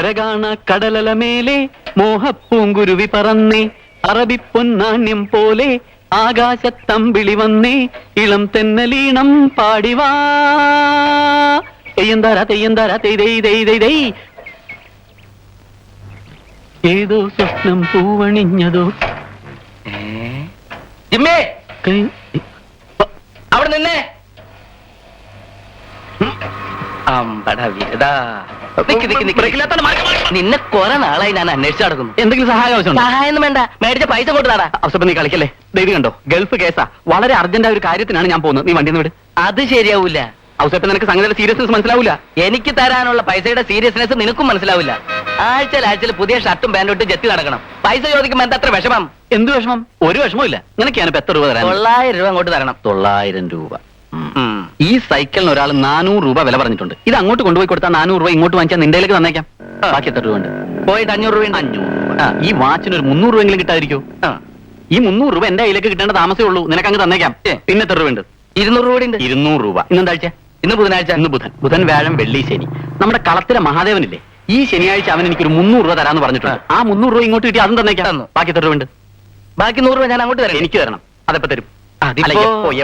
കരകാണ കടലലമേലെ മോഹപ്പൂങ്കുരുവി പറന്നേ, അറബി പൊന്നാണ്യം പോലെ ആകാശത്തമ്പിളി വന്നേ, ഇളം തെന്നലീണം പാടിവാ. തെയ്യന്താര തെയ്യന്താര തെയ്. ഏതോ സ്വപ്നം പൂവണിഞ്ഞതോ. ജിമ്മേ, അവിടെ നിന്നേ. നിന്നെ കുറെ നാളായി ഞാൻ അന്വേഷിച്ചു നടക്കുന്നു. എന്തെങ്കിലും സഹായം ആവശ്യമുണ്ടോ? സഹായം വേണ്ട, മേടിച്ച പൈസ കൊണ്ട് തരാ. അവസരം നീ കളിക്കല്ലേ. ദൈവം കണ്ടോ, ഗൾഫ് കേസാ, വളരെ അർജന്റായ ഒരു കാര്യത്തിനാണ് ഞാൻ പോകുന്നത്. നീ വണ്ടിന്ന് വിട്. അത് ശരിയാവൂല. അവസരത്തിൽ നിനക്ക് സംഗതിയുടെ സീരിയസ്നെസ് മനസ്സിലാവൂല. എനിക്ക് തരാനുള്ള പൈസയുടെ സീരിയസ്നെസ് നിനക്കും മനസ്സിലാവില്ല. ആഴ്ചയിൽ പുതിയ ഷർട്ടും പാന്റും ഇട്ട് ജെത്തി നടക്കണം. പൈസ ചോദിക്കുമ്പോ എന്താ അത്ര വിഷമം? എന്ത് വിഷമം? ഒരു വിഷമവും ഇല്ല. നിനക്ക് ഞാനിപ്പോ എത്ര രൂപ തരാം? 900 രൂപ അങ്ങോട്ട് തരണം. 900 രൂപ. ഈ സൈക്കിളിന് ഒരാൾ 400 രൂപ വില പറഞ്ഞിട്ടുണ്ട്. ഇത് അങ്ങോട്ട് കൊണ്ടുപോയി കൊടുത്താൽ 400 രൂപ ഇങ്ങോട്ട് വാങ്ങിച്ചാൽ നിന്റെയിലേക്ക് തന്നേക്കാം. ബാക്കി എത്ര രൂപ ഉണ്ട്? പോയിട്ട് 500 രൂപ. 500 രൂപ. ഈ വാച്ചിന് ഒരു 300 രൂപയെങ്കിലും കിട്ടാതിരിക്കോ? ഈ 300 രൂപ എന്റെ കയ്യിലേക്ക് കിട്ടേണ്ട താമസമേ ഉള്ളൂ. നിനക്ക് അങ്ങ് തന്നേക്കാം. പിന്നെ എത്ര രൂപ ഉണ്ട്? 200 രൂപ ഉണ്ട്. 200 രൂപ. ഇന്നെന്താഴ്ച? ഇന്ന് ബുധനാഴ്ച. ഇന്ന് ബുധൻ, വ്യാഴം, വെള്ളി, ശനി. നമ്മുടെ കളത്തിലെ മഹാദേവനില്ലേ, ഈ ശനിയാഴ്ച അവൻ എനിക്കൊരു 300 രൂപ തരാന്ന് പറഞ്ഞിട്ടുണ്ട്. ആ 300 രൂപ ഇങ്ങോട്ട് കിട്ടി അതും തന്നേക്കാം. ബാക്കി എത്ര രൂപ ഉണ്ട്? ബാക്കി 100 രൂപ ഞാൻ അങ്ങോട്ട് തരാം. എനിക്ക് തരണം. അതെപ്പോ തരും?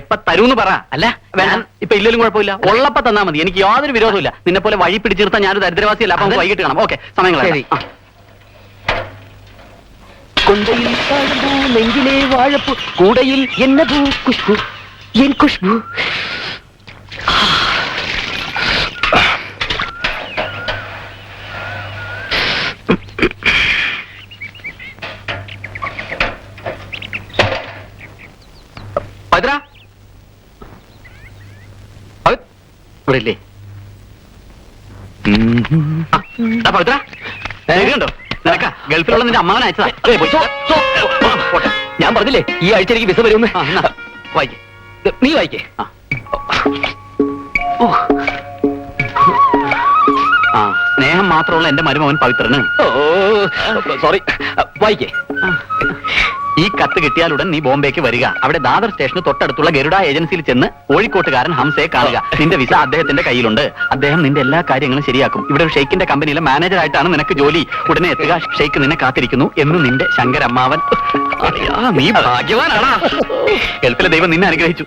എപ്പ തരൂന്ന് പറ. അല്ല വേണം, ഇപ്പൊ ഇല്ലെങ്കിലും കുഴപ്പമില്ല. ഉള്ളപ്പ തന്നാ മതി. എനിക്ക് യാതൊരു വിരോധമില്ല. നിന്നെ പോലെ വഴി പിടിച്ചിരുത്താൻ ഞാനൊരു ദരിദ്രവാസിയല്ല. അപ്പൊ വൈകിട്ട് കാണാം. ഓക്കെ, സമയങ്ങളായി. നെഞ്ചിലെ വാഴപ്പൂ കൂടയിൽ എന്നതൂ ഖുശ്ബു, എൻ ഖുശ്ബു. ഇവിടെയില്ലേ? പവിത്ര കണ്ടോ? നിനക്കാ ഗൾഫിലുള്ള നിന്റെ അമ്മാവൻ അയച്ചതാ. ഞാൻ പറഞ്ഞില്ലേ ഈ ആഴ്ച എനിക്ക് വിസ വരുമെന്ന്. വായിക്കേ, നീ വായിക്കേ. സ്നേഹം മാത്രമുള്ള എന്റെ മരുമകൻ പവിത്രന്. സോറി, വായിക്കേ. ഈ കത്ത് കിട്ടിയാലുടൻ നീ ബോംബെക്ക് വരിക. അവിടെ ദാദർ സ്റ്റേഷന് തൊട്ടടുത്തുള്ള ഗരുഡ ഏജൻസിയിൽ ചെന്ന് കോഴിക്കോട്ടുകാരൻ ഹംസയെ കാണുക. നിന്റെ വിസ അദ്ദേഹത്തിന്റെ കയ്യിലുണ്ട്. അദ്ദേഹം നിന്റെ എല്ലാ കാര്യങ്ങളും ശരിയാക്കും. ഇവിടെ ഒരു ഷെയ്ക്കിന്റെ കമ്പനിയിലെ മാനേജറായിട്ടാണ് നിനക്ക് ജോലി. ഉടനെ എത്തുക. ഷെയ്ക്ക് നിന്നെ കാത്തിരിക്കുന്നു എന്ന് നിന്റെ ശങ്കരമ്മാവൻ. നീ ഭാഗ്യവാനാണാ. ഗൾഫിലെ ദൈവം നിന്നെ അനുഗ്രഹിച്ചു.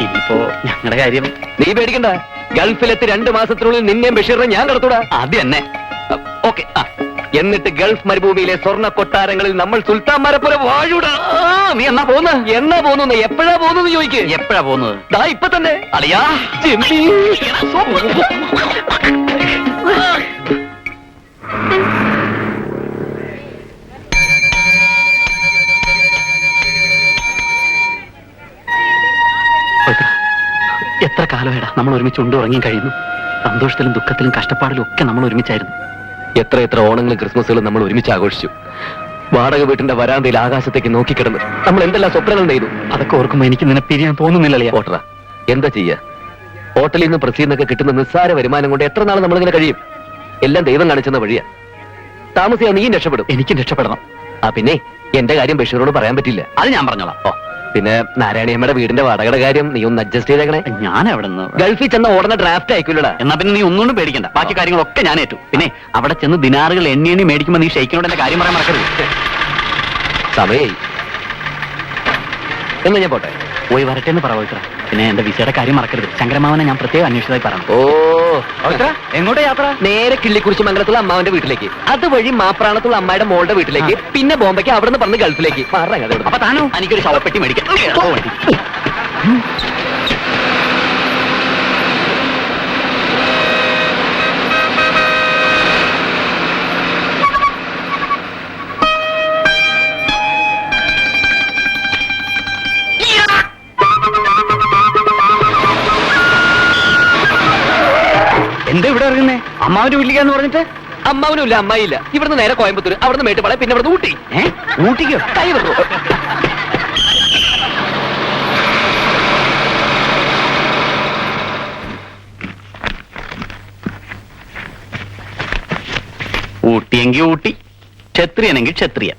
ഇനിയിപ്പോ ഞങ്ങളുടെ കാര്യം നീ പേടിക്കണ്ട. ഗൾഫിലെത്തി 2 മാസത്തിനുള്ളിൽ നിന്നെയും ബഷീറിനെ ഞാൻ കടത്തൂടാ. അത് തന്നെ. ഓക്കെ. എന്നിട്ട് ഗൾഫ് മരുഭൂമിയിലെ സ്വർണ്ണ കൊട്ടാരങ്ങളിൽ നമ്മൾ സുൽത്താൻമാരെ പോലെ വാഴൂടാ. നീ എന്നാ പോകുന്നത്? എന്നാ പോകുന്നു? എപ്പോഴാ പോകുന്നത് ചോദിക്ക്. എപ്പോഴാ പോകുന്നത്? ദാ ഇപ്പൊ തന്നെ. അളിയാ എത്ര കാലമായിടാ നമ്മൾ ഒരുമിച്ച് ഉറങ്ങി കഴിയുന്നു. സന്തോഷത്തിലും ദുഃഖത്തിലും കഷ്ടപ്പാടിലും ഒക്കെ നമ്മൾ ഒരുമിച്ചായിരുന്നു. എത്ര ഓണങ്ങളും ക്രിസ്മസുകളും നമ്മൾ ഒരുമിച്ച് ആഘോഷിച്ചു. വാടക വീട്ടിന്റെ വരാന്തയിൽ ആകാശത്തേക്ക് നോക്കിക്കിടന്ന് നമ്മൾ എന്തെല്ലാം സ്വപ്നങ്ങൾ നെയ്തു. അതൊക്കെ ഓർക്കുമ്പോ എനിക്ക് നിന്നെ പിരിയാൻ തോന്നുന്നില്ല. ഓട്ടറ, എന്താ ചെയ്യാ? ഹോട്ടലിൽ നിന്ന് പ്രസീന്നൊക്കെ കിട്ടുന്ന നിസ്സാര വരുമാനം കൊണ്ട് എത്ര നാൾ നമ്മളിങ്ങനെ കഴിയും? എല്ലാം ദൈവം കാണിച്ചെന്ന വഴിയാ. താമസിയാ നീയും രക്ഷപ്പെടും. എനിക്കും രക്ഷപ്പെടണം. പിന്നെ എന്റെ കാര്യം ബഷീറോട് പറയാൻ പറ്റില്ല. അത് ഞാൻ പറഞ്ഞോളാം. പിന്നെ നാരായണിയമ്മയുടെ വീടിന്റെ വാടകയുടെ കാര്യം നീ ഒന്ന് അഡ്ജസ്റ്റ് ചെയ്തേക്കണേ. ഞാൻ എവിടെ നിന്ന് ഗൾഫിൽ ചെന്ന ഓടുന്ന ഡ്രാഫ്റ്റ് അയക്കൂലടാ. എന്നാ പിന്നെ നീ ഒന്നുകൊണ്ടും പേടിക്കണ്ട. ബാക്കി കാര്യങ്ങളൊക്കെ ഞാൻ ഏറ്റു. പിന്നെ അവിടെ ചെന്ന് ദിനാറുകൾ എണ്ണി മേടിക്കുമ്പോ നീ ഷെയ്ക്കിനോട് എന്റെ കാര്യം പറയാൻ മറക്കരുത്. സമയായി. എന്നാ ഞാൻ പോട്ടെ. പോയി വരട്ടെ എന്ന് പറ. പിന്നെ എന്റെ വിസയുടെ കാര്യം മറക്കരുത്. ശങ്കരമാവനെ ഞാൻ പ്രത്യേകം അന്വേഷിച്ചതായി പറഞ്ഞു. എങ്ങോട്ട് യാത്ര? നേരെ കിള്ളിക്കുറിശി മംഗലത്തുള്ള അമ്മാവന്റെ വീട്ടിലേക്ക്, അതുവഴി മാപ്രാണത്തുള്ള അമ്മയുടെ മോളുടെ വീട്ടിലേക്ക്, പിന്നെ ബോംബെക്ക്, അവിടെ നിന്ന് പറഞ്ഞ് ഗൾഫിലേക്ക്. അപ്പൊ താനോ? എനിക്കൊരു ശവപ്പെട്ടി മേടിക്കാം. എന്താ ഇവിടെ ഇറങ്ങുന്നേ? അമ്മാവന്റെ വീട്ടിലേക്കാന്ന് പറഞ്ഞിട്ട്? അമ്മാവനും ഇല്ല, അമ്മായില്ല. ഇവിടുന്ന് നേരെ കോയമ്പത്തൂർ, അവിടുന്ന് മേട്ടുപാളയം, പിന്നെ ഇവിടുന്ന് ഊട്ടി. ഊട്ടിക്കോ? കൈ വിട്ടു. ഊട്ടിയെങ്കിൽ ഊട്ടി, ക്ഷത്രിയനെങ്കിൽ ക്ഷത്രിയൻ.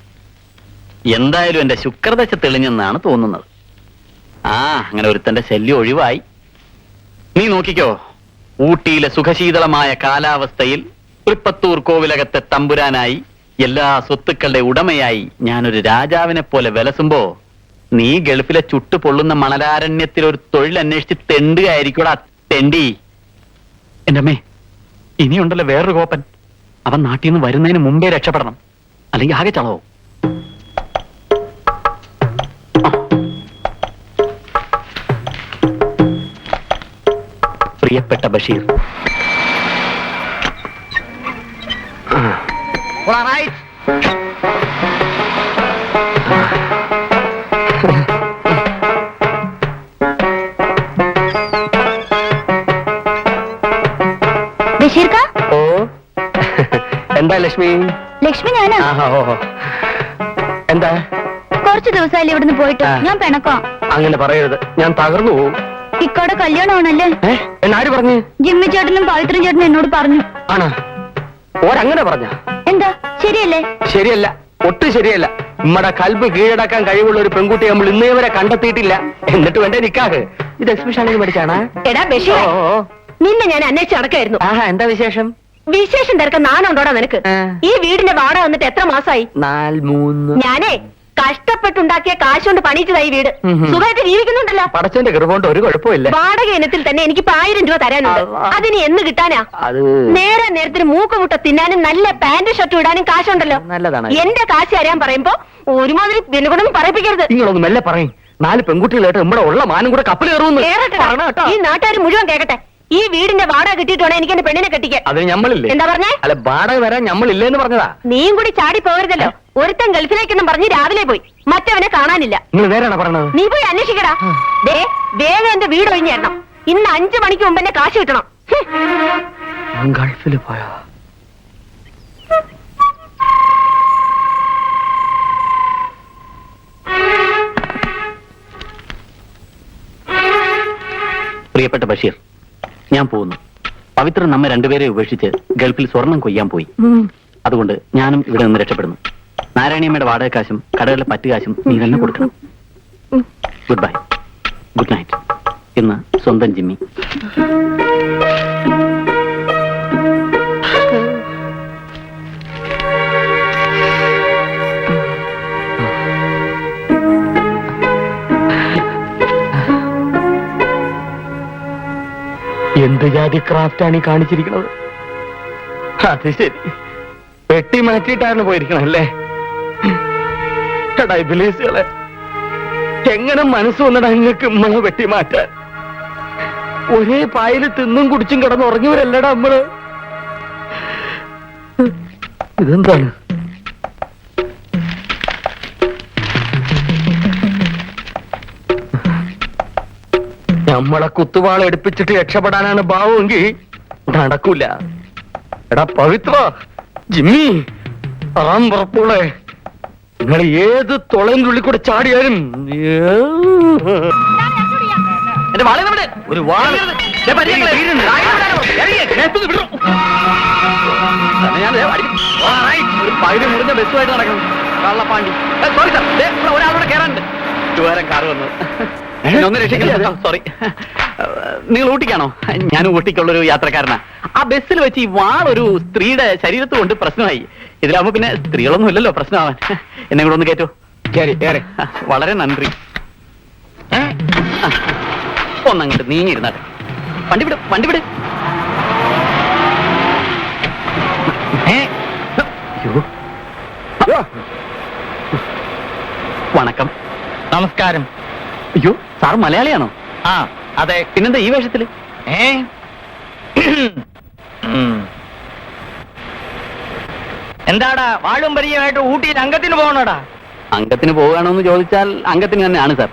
എന്തായാലും എന്റെ ശുക്രദശ തെളിഞ്ഞെന്നാണ് തോന്നുന്നത്. അങ്ങനെ ഒരുത്തന്റെ ശല്യം ഒഴിവായി. നീ നോക്കിക്കോ, ഊട്ടിയിലെ സുഖശീതളമായ കാലാവസ്ഥയിൽ തൃപ്പത്തൂർ കോവിലകത്തെ തമ്പുരാനായി എല്ലാ സ്വത്തുക്കളുടെ ഉടമയായി ഞാനൊരു രാജാവിനെ പോലെ വിലസുമ്പോ നീ ഗൾഫിലെ ചുട്ടു പൊള്ളുന്ന മണലാരണ്യത്തിൽ ഒരു തൊഴിൽ അന്വേഷിച്ച് തെണ്ടുകയായിരിക്കൂടാ തെണ്ടി. എന്റെ അമ്മേ, ഇനിയുണ്ടല്ലോ വേറൊരു കോപ്പൻ. അവൻ നാട്ടിൽ നിന്ന് വരുന്നതിന് മുമ്പേ രക്ഷപ്പെടണം, അല്ലെങ്കിൽ ആകെ ചളവോ. പ്രിയപ്പെട്ട ബഷീർ, ബഷീർക്ക, ഓ എന്താ ലക്ഷ്മി? ലക്ഷ്മി ഞാനാ. എന്താ? കുറച്ചു ദിവസമായില്ലേ ഇവിടുന്ന് പോയിട്ട്. ഞാൻ പിണക്കാം. അങ്ങനെ പറയരുത്, ഞാൻ തകർന്നു പോവും. ഇക്കോടെ കല്യാണമാണല്ലേ? എന്നാര് പറഞ്ഞു? ജിമ്മി ചേട്ടനും പവിത്രൻ ചേട്ടനും എന്നോട് പറഞ്ഞു. ആണോ? ഓരങ്ങനെ പറഞ്ഞ? എന്താ ശരിയല്ലേ? ശരിയല്ല, ഒട്ടും ശരിയല്ല. നമ്മുടെ കൽബ് കീഴടക്കാൻ കഴിവുള്ള ഒരു പെൺകുട്ടി നമ്മൾ ഇന്നേ വരെ കണ്ടെത്തിയിട്ടില്ല. എന്നിട്ട് വേണ്ടേ നിക്കാഹ്? ഇത് എക്സിബിഷൻ പഠിച്ചാണ്. എടാ ബഷീർ, നിന്നെ ഞാൻ അന്വേഷിച്ച് നടക്കായിരുന്നു. എന്താ വിശേഷം? വിശേഷം തിരക്കാൻ നാനുണ്ടോടാ നിനക്ക്? ഈ വീടിന്റെ വാടക വന്നിട്ട് എത്ര മാസമായി? 4-3. ഞാനേ കഷ്ടപ്പെട്ടുണ്ടാക്കിയ കാശ് കൊണ്ട് പണിയിച്ചതായി വീട്. സുഖമായിട്ട് ജീവിക്കുന്നുണ്ടല്ലോ. പടച്ചന്റെ കൃപകൊണ്ട് ഒരു കുഴപ്പമില്ല. വാടക ഇനത്തിൽ തന്നെ എനിക്ക് 1000 രൂപ തരാനുണ്ട്. അതിന് എന്ന് കിട്ടാനാ? അത് നേരെ നേരത്തിന് മൂക്കുമുട്ട തിന്നാനും നല്ല പാന്റ് ഷർട്ട് ഇടാനും കാശുണ്ടല്ലോ. നല്ലതാണ്. എന്റെ കാശ് തരാൻ പറയുമ്പോ ഒരുമാതിരി ഇതിനെ കൊണ്ടൊന്നും പറയിപ്പിക്കരുത്. നിങ്ങളൊന്ന് മെല്ലെ പറയും. 4 പെൺകുട്ടികളായിട്ട് നമ്മുടെ ഉള്ള മാനം കൂടെ കപ്പൽ കയറുന്നു. ഈ നാട്ടുകാർ മുഴുവൻ കേക്കട്ടെ. ഈ വീടിന്റെ വാടക കിട്ടിയിട്ടാണ് എനിക്ക് എന്റെ പെണ്ണിനെ കെട്ടിക്കാൻ. അതിന് ഞമ്മളില്ലേ? എന്താ പറഞ്ഞേ? അല്ല, വാടക വരാൻ ഞമ്മളില്ലേന്ന് പറഞ്ഞതാ. നീയും കൂടി ചാടി പോകരുതല്ലോ. ഒരുത്തൻ ഗൾഫിലേക്കെന്നും പറഞ്ഞ് രാവിലെ പോയി, മറ്റവനെ കാണാനില്ല. നിങ്ങൾ നേരാണ് പറഞ്ഞത്. നീ പോയി അന്വേഷിക്കടാ. ദേ വേഗം എന്റെ വീട് ഒഴിഞ്ഞേരണം. ഇന്ന് 5 മണിക്ക് മുമ്പ് എന്നെ കാശ് കിട്ടണം. ഗൾഫിൽ പോയോ? പ്രിയപ്പെട്ട ബഷീർ, ഞാൻ പോകുന്നു. പവിത്രൻ നമ്മെ രണ്ടുപേരെ ഉപേക്ഷിച്ച് ഗൾഫിൽ സ്വർണം കൊയ്യാൻ പോയി. അതുകൊണ്ട് ഞാനും ഇവിടെ നിന്ന് രക്ഷപ്പെടുന്നു. നാരായണിയമ്മയുടെ വാടകക്കാശും കടകളിലെ പറ്റുകാശും നീ തന്നെ കൊടുക്കണം. Good bye, good night. ഇന്ന് സ്വന്തം ജിമ്മി. എന്ത് ജാതി ക്രാഫ്റ്റാണ് ഈ കാണിച്ചിരിക്കുന്നത്? അത് ശരി, പെട്ടി മാറ്റിയിട്ടാണ് പോയിരിക്കണം അല്ലേ? ഇബിലീസുകളെ, എങ്ങനെ മനസ്സ് വന്നിടാ നിങ്ങൾക്ക് നമ്മളെ വെട്ടി മാറ്റാൻ? ഒരേ പായല് തിന്നും കുടിച്ചും കിടന്ന് ഉറങ്ങിയവരല്ലടാ നമ്മള്. ഇതെന്താണ്? നമ്മളെ കുത്തുവാള എടുപ്പിച്ചിട്ട് രക്ഷപ്പെടാനാണ് ഭാവമെങ്കിൽ നടക്കൂല. എടാ പവിത്ര, ജിമ്മി, പറപ്പുള്ളേ, നിങ്ങൾ ഏത് തുളന്റെ ഉള്ളിൽ കൂടെ ചാടിയാലും ഒരു വാള് ഒരു പകുതി മുറിഞ്ഞ ബസ്സുമായിട്ട് നടക്കണം. കള്ളപ്പാണ്ടി, സോറി സാർ, ഒരാളോടെ കയറാനുണ്ട്. ദൂരം കാറ് വന്നു. ഒന്ന് രക്ഷിക്കില്ല. സോറി. നിങ്ങൾ ഊട്ടിക്കാണോ? ഞാൻ ഊട്ടിക്കുള്ളൊരു യാത്രക്കാരനാ. ആ ബസ്സിൽ വെച്ച് ഈ വാളൊരു സ്ത്രീയുടെ ശരീരത്ത് കൊണ്ട് പ്രശ്നമായി. ഇതിലാവുമ്പോ പിന്നെ സ്ത്രീകളൊന്നും ഇല്ലല്ലോ പ്രശ്നമാവാൻ. എന്നെ കൂടെ ഒന്ന് കേറ്റോ? വളരെ നന്ദി. ഒന്നങ്ങോട്ട് നീങ്ങിയിരുന്നാട്ടെ. വണ്ടി വിട്, വണ്ടി വിട്. വണക്കം. നമസ്കാരം. അയ്യോ, സാർ മലയാളിയാണോ? ആ അതെ. പിന്നെന്താ ഈ വേഷത്തില്? എന്താടാ വാളും പരിചയമായിട്ട് ഊട്ടിയിൽ അംഗത്തിന് പോകണോടാ? അംഗത്തിന് പോവുകയാണോ എന്ന് ചോദിച്ചാൽ അംഗത്തിന് തന്നെയാണ് സാർ.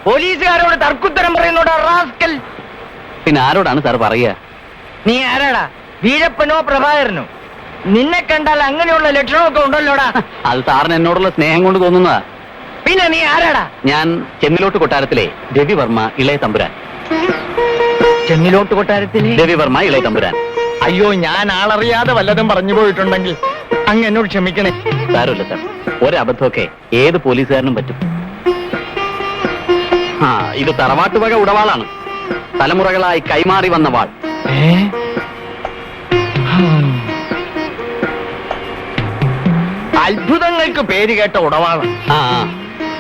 പോലീസുകാരോട് തർക്കുത്തരം പറയുന്നോടാ റാസ്കൽ. പിന്നെ ആരോടാണ് സാർ പറയുക? നീ ആരാടാ? വീരപ്പനോ പ്രഭാകരനോ? നിന്നെ കണ്ടാൽ അങ്ങനെയുള്ള ലക്ഷണമൊക്കെ ഉണ്ടല്ലോടാ. അത് സാറിന് എന്നോടുള്ള സ്നേഹം കൊണ്ട് തോന്നുന്നതാ. പിന്നെ നീ ആരാടാ? ഞാൻ ചെന്നിലോട്ട് കൊട്ടാരത്തിലെ രവിവർമ്മ ഇളയ തമ്പുരാൻ. ചെന്നിലോട്ട് കൊട്ടാരത്തിലെ രവിവർമ്മ ഇളയ തമ്പുരാൻ. അയ്യോ, ഞാൻ ആളറിയാതെ വല്ലതും പറഞ്ഞു പോയിട്ടുണ്ടെങ്കിൽ അങ്ങ് എന്നോട് ക്ഷമിക്കണേ. സാരമില്ല സാർ, ഒരബദ്ധമൊക്കെ ഏത് പോലീസുകാരനും പറ്റും. ഇത് തറവാട്ടുവക ഉടവാളാണ്. തലമുറകളായി കൈമാറി വന്ന വാൾ. അത്ഭുതങ്ങൾക്ക് പേര് കേട്ട ഉടവാള്. ആ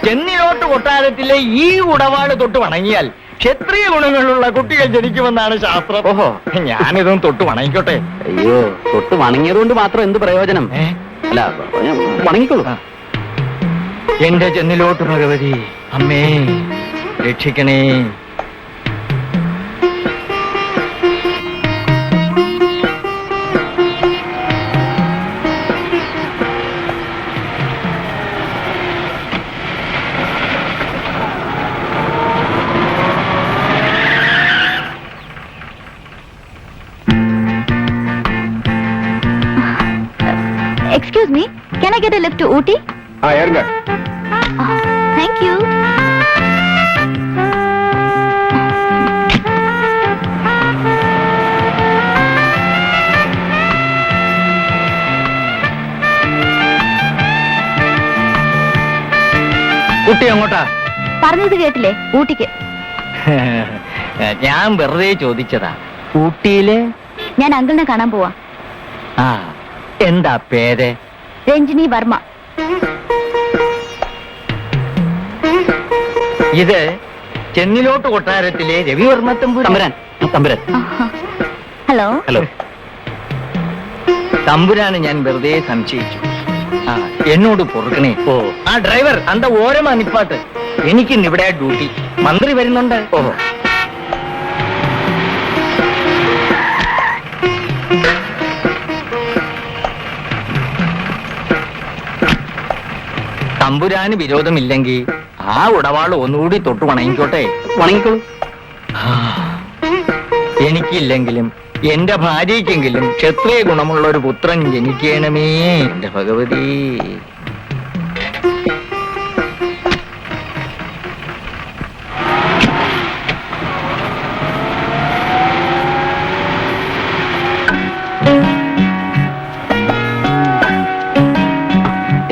ചെന്നിലോട്ട് കൊട്ടാരത്തിലെ ഈ ഉടവാള് തൊട്ട് വണങ്ങിയാൽ ക്ഷത്രിയ ഗുണങ്ങളുള്ള കുട്ടികൾ ജനിക്കുമെന്നാണ് ശാസ്ത്രം. ഓഹോ. ഞാനിതൊന്നും തൊട്ട് വണങ്ങിക്കോട്ടെ. അയ്യോ, തൊട്ട് വണങ്ങിയത് കൊണ്ട് മാത്രം എന്ത് പ്രയോജനം? ഏ? അല്ല, വണങ്ങിക്കോളൂ. എന്റെ ചെന്നിലോട്ട് ഭഗവതി അമ്മേ രക്ഷിക്കണേ. Excuse me, can I get a lift to Ooty? இறங்க. Thank you. കുട്ടി അങ്ങോട്ടാ? പറഞ്ഞത് കേട്ടില്ലേ? ഊട്ടിക്ക്. ഞാൻ വെറുതെ ചോദിച്ചതാ. ഊട്ടിയില് ഞാൻ അങ്കിളിനെ കാണാൻ പോവാ. ആ, എന്താ പേര്? രഞ്ജിനി വർമ്മ. ഇത് ചെന്നിലോട്ട് കൊട്ടാരത്തിലെ രവിവർമ്മ തമ്പുരാൻ. തമ്പുരാൻ. ഹലോ. ഹലോ. തമ്പുരാന് ഞാൻ വെറുതെ സംശയിച്ചു. ആ, എന്നോട് പൊറുക്കണേ. ഓ. ആ ഡ്രൈവർ അന്ത ഓരമാ നിപ്പാട്ട്. എനിക്കിന്ന് ഇവിടെ ഡ്യൂട്ടി. മന്ത്രി വരുന്നുണ്ട്. ഓഹോ. തമ്പുരാന് വിരോധമില്ലെങ്കിൽ ആ ഉടവാള് ഒന്നുകൂടി തൊട്ട് വണങ്ങിക്കോട്ടെ. വണങ്ങിക്കോളൂ. എനിക്കില്ലെങ്കിലും എന്റെ ഭാര്യയ്ക്കെങ്കിലും ക്ഷത്രിയ ഗുണമുള്ള ഒരു പുത്രൻ ജനിക്കണമേ എന്റെ ഭഗവതി.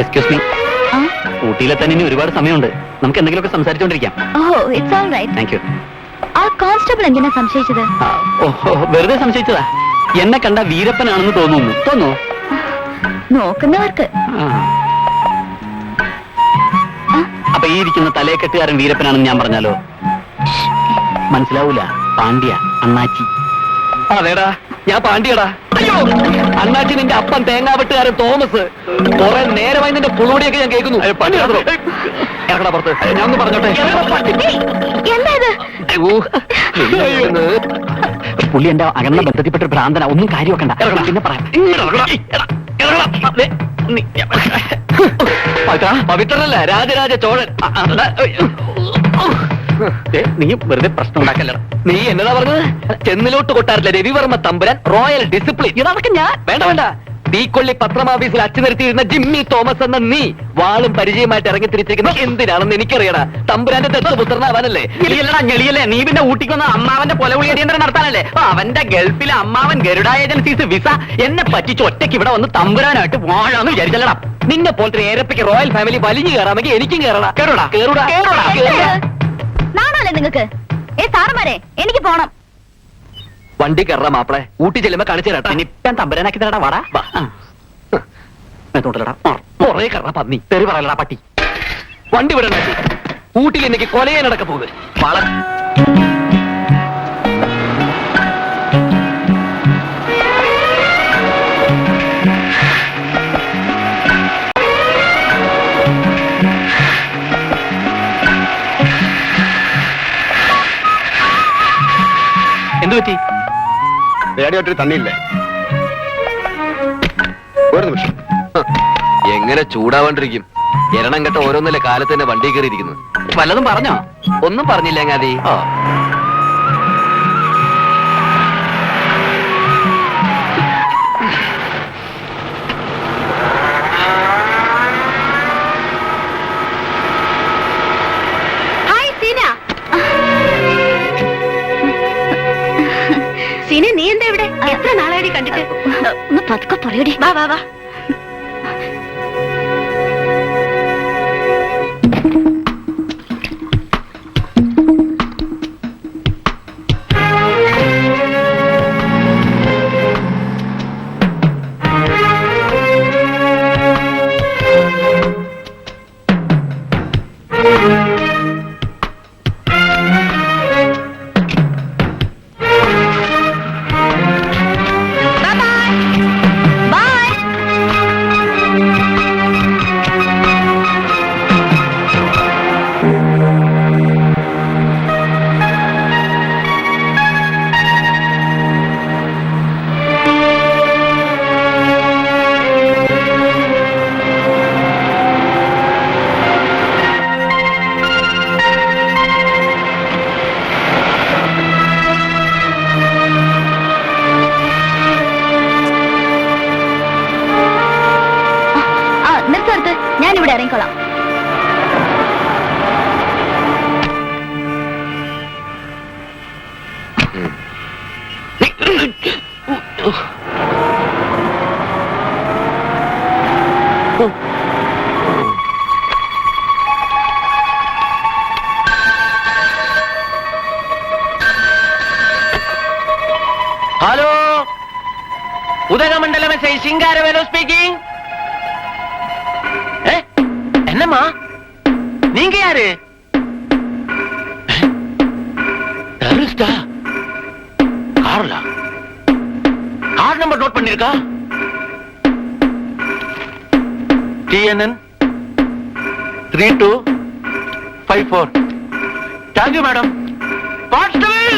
Excuse me. ഊട്ടിയിലെ തന്നെ ഇനി ഒരുപാട് സമയമുണ്ട്. നമുക്ക് എന്തെങ്കിലുമൊക്കെ സംസാരിച്ചുകൊണ്ടിരിക്കാം. Oh, it's all right. Thank you. ആ കോൺസ്റ്റബിൾ എന്തിനാ സംശയിച്ചത്? വെറുതെ സംശയിച്ചതാ. എന്നെ കണ്ട വീരപ്പനാണെന്ന് തോന്നുന്നു. നോക്കുന്നവർക്ക്. അപ്പൊ ഈ ഇരിക്കുന്ന തലയെക്കെട്ടുകാരൻ വീരപ്പനാണെന്ന് ഞാൻ പറഞ്ഞാലോ? മനസ്സിലാവൂല. പാണ്ഡ്യ, അണ്ണാച്ചി. അതേടാ, ഞാൻ പാണ്ഡ്യടാ. അയ്യോ, അണ്ണാച്ചി നിന്റെ അപ്പം തേങ്ങാവെട്ടുകാരൻ തോമസ്. കുറെ നേരമായി നിന്റെ പുളുവടിയൊക്കെ ഞാൻ കേൾക്കുന്നു. ഇറക്കടാ പുറത്ത്. ഞാൻ ഒന്ന് പറഞ്ഞോട്ടെ. എന്താ ഇത്? പുള്ളി എന്റെ അകന്ന ബന്ധത്തിൽപ്പെട്ട ഒരു ഭ്രാന്തന. ഒന്നും കാര്യം വെക്കണ്ട. പിന്നെ പറയാം. പവിത്രനല്ല, രാജരാജ ചോഴൻ. നീ വെറുതെ പ്രശ്നം ഉണ്ടാക്കല്ലടാ. നീ എന്നതാ പറഞ്ഞത്? ചെന്നിലോട്ട് കൊട്ടാരത്തിലെ രവിവർമ്മ തമ്പുരാൻ റോയൽ ഡിസിപ്ലിൻ. ഇതൊക്കെ ഞാൻ വേണ്ട. തീക്കൊള്ളി പത്രമാഫീസിൽ അച്ചു നിർത്തിയിരുന്ന ജിമ്മി തോമസ് എന്ന നീ വാളും പരിചയമായിട്ട് ഇറങ്ങി തിരിച്ചിരിക്കുന്ന എന്തിനാണെന്ന് എനിക്കറിയടാ. തമ്പുരാന്റെ ദത്തപുത്രനാവാനല്ലേ? ഞെളിയല്ലേ. നീ പിന്നെ ഊട്ടിക്ക് വന്ന അമ്മാവന്റെ പൊലവിളി അടിയന്തരം നടത്താനല്ലേ? അവന്റെ ഗൾഫിലെ അമ്മാവൻ ഗരുഡ ഏജൻസീസ് വിസ എന്നെ പറ്റിച്ച് ഒറ്റയ്ക്ക് ഇവിടെ വന്ന് തമ്പുരാനായിട്ട് വാഴാന്ന് വിചാരിച്ചല്ലടാ. നിന്നെ പോലത്തെ ഏരപ്പയ്ക്ക് റോയൽ ഫാമിലി വലിഞ്ഞു കയറാമെങ്കിൽ എനിക്കും കയറടാ. നാണല്ലേ നിങ്ങൾക്ക്? സാറുമാരെ, എനിക്ക് പോണം. വണ്ടി കയറാ മാപ്പിളെ. ഊട്ടി ചെല്ലുമ്പോ കാണിച്ചു തരാട്ടാ. ഇനിപ്പം തമ്പുരാനാക്കി തരടാ. വാടാ. തോട്ടലടാ. കൊറേ കയറാ പന്നി. തെറി പറയലടാ പട്ടി. വണ്ടി വിടണ്ട. ഊട്ടിൽ എനിക്ക് കൊലയാനടക്ക പോകുക. എന്തു പറ്റി? റേഡിയോട്ടിൽ തന്നില്ലേ? ഒരു നിമിഷം. എങ്ങനെ ചൂടാവാണ്ടിരിക്കും? എരണം കെട്ട ഓരോന്നല്ലേ കാലത്ത് തന്നെ വണ്ടി കയറിയിരിക്കുന്നു. വല്ലതും പറഞ്ഞോ? ഒന്നും പറഞ്ഞില്ല അങ്ങാതി. ഹായ് സീന. സീന, നീ എന്താ ഇവിടെ? എത്ര നാളായി കണ്ടിട്ട്? ഒന്ന് പതുക്കെ പറയടി. വാ വാ വാ. വാങ്ങിക്കോളാം. Hello, Udhagamandalam SI Singaravelu speaking. என்னம்மா நீங்க யாரு? டெரரிஸ்டா? கார்ல கார் நம்பர் நோட் பண்ணிருக்கா? TNN 3254. Thank you madam. Constable,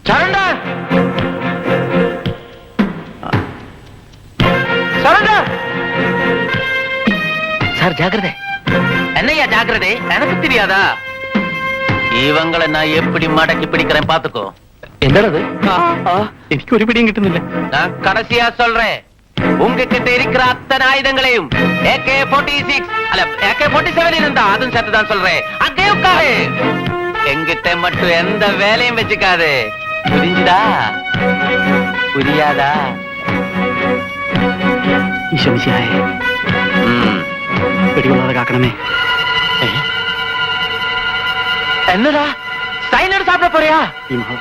surrender surrender. Sir ஜாக்கிரதை. என்னையா ஜாக்கிரதை? எனக்கு தெரியாதா? இவங்களை நான் எப்படி மடக்கி பிடிக்கிறேன் பாத்துக்கோ. എന്താണത്? എനിക്ക് ഒരു പിടിയും കിട്ടുന്നില്ല. நான் கடைசியா சொல்றேன், உங்ககிட்ட இருக்கிற அத்தனை ஆயுதங்களையும் AK-46 அல்ல AK-47 இருந்தா அதுவும் சேர்த்து தான் சொல்றேன். அங்கே உட்காரு. எங்கிட்ட மட்டும் எந்த வேலையும் வச்சுக்காது. புரிஞ்சுதா? புரியாதா? ഈശോമിശിഹായെ വെടികൊള്ളാതെ കാക്കണമേ. என்னடா சைனர் சாப்பிட போறியா? ഈ മഹാ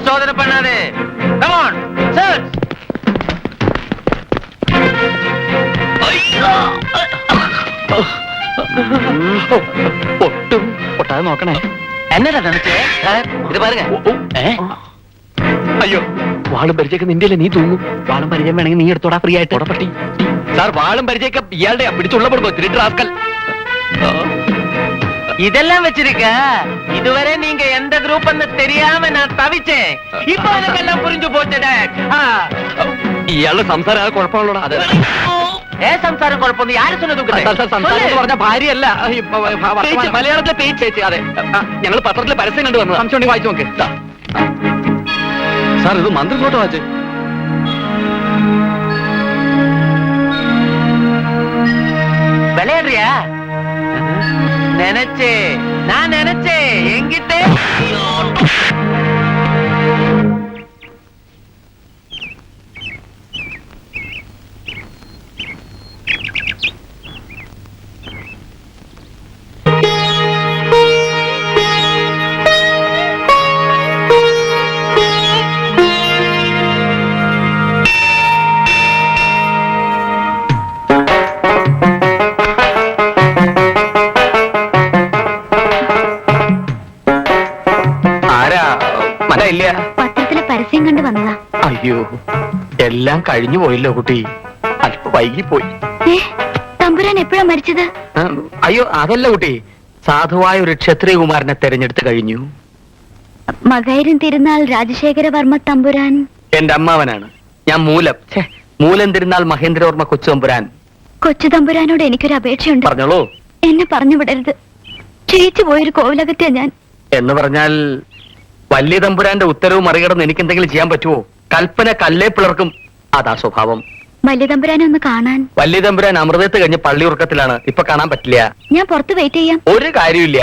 சோதனை பண்ணாதே. Come on church. ഒട്ടും പൊട്ടാതെ നോക്കണേ. என்னடா நினைச்சே? இது பாருங்க. അയ്യോ, വാളും പരിചയൊക്കെ നിന്റെ നീ തൂങ്ങും. വാളും പരിചയം വേണമെങ്കിൽ നീ എടുത്തോടാ ഫ്രീ ആയിട്ട്. പട്ടി சார் வாழும் பரிச்சைக்க இயாளுடைய பிடிச்சுள்ள போடுங்க திருட்டு ராஸ்கல். இதெல்லாம் வச்சிருக்க. இதுவரை நீங்க எந்த குரூப் தெரியாம நான் தவிச்சேன். இப்ப எனக்கெல்லாம் புரிஞ்சு போச்சுடா. ഇയാളുടെ സംസാരം കുഴപ്പമുള്ളടാ. അത് സംസാരം കുഴപ്പമൊന്നും യാര് സംസാരം പറഞ്ഞ ഭാര്യയല്ല, മലയാളത്തിലെ പേജ് ചേച്ചി. അതെ, ഞങ്ങൾ പത്രത്തിലെ പരസ്യം കണ്ടു വന്നത്. സംശയം ഉണ്ടെങ്കിൽ വായിച്ചു നോക്ക്. സാർ, ഇത് മന്ത്രി ഫോട്ടോ വായിച്ചേ. விளையாடுறியா? நினைச்சே, நான் நினைச்சேன் என்கிட்ட. പത്രത്തിലെ പരസ്യം കണ്ട് വന്നതാ. അയ്യോ, എല്ലാം കഴിഞ്ഞു പോയില്ലോ കുട്ടി. അല്പം വൈകിപ്പോയി. തമ്പുരാൻ എപ്പോഴാ മരിച്ചത്? അയ്യോ, അതല്ല കുട്ടി. സാധുവായ ഒരു ക്ഷത്രിയകുമാരനെ തെരഞ്ഞെടുത്ത് കഴിഞ്ഞു. മകൈരൻ തിരുനാൾ രാജശേഖരവർമ്മ തമ്പുരാൻ എന്റെ അമ്മാവനാണ്. ഞാൻ മൂലം തിരുനാൾ മഹേന്ദ്രവർമ്മ കൊച്ചു തമ്പുരാൻ. കൊച്ചു തമ്പുരാനോട് എനിക്കൊരു അപേക്ഷയുണ്ട്. പറഞ്ഞോളൂ. എന്നെ പറഞ്ഞു വിടരുത്. ക്ഷയിച്ചു പോയൊരു കോവിലകത്തെയാ ഞാൻ. എന്ന് പറഞ്ഞാൽ വലിയ തമ്പുരാന്റെ ഉത്തരവ് മറികടന്ന് എനിക്ക് എന്തെങ്കിലും ചെയ്യാൻ പറ്റുമോ? കൽപ്പന കല്ലേ പിളർക്കും. അതാ സ്വഭാവം. വലിയ തമ്പുരാനെ ഒന്ന് കാണാൻ. വലിയ തമ്പുരാൻ അമൃതത്ത് കഴിഞ്ഞ് പള്ളി ഉറക്കത്തിലാണ്. ഇപ്പൊ കാണാൻ പറ്റില്ല. ഞാൻ പുറത്ത് വെയിറ്റ് ചെയ്യാം. ഒരു കാര്യമില്ല.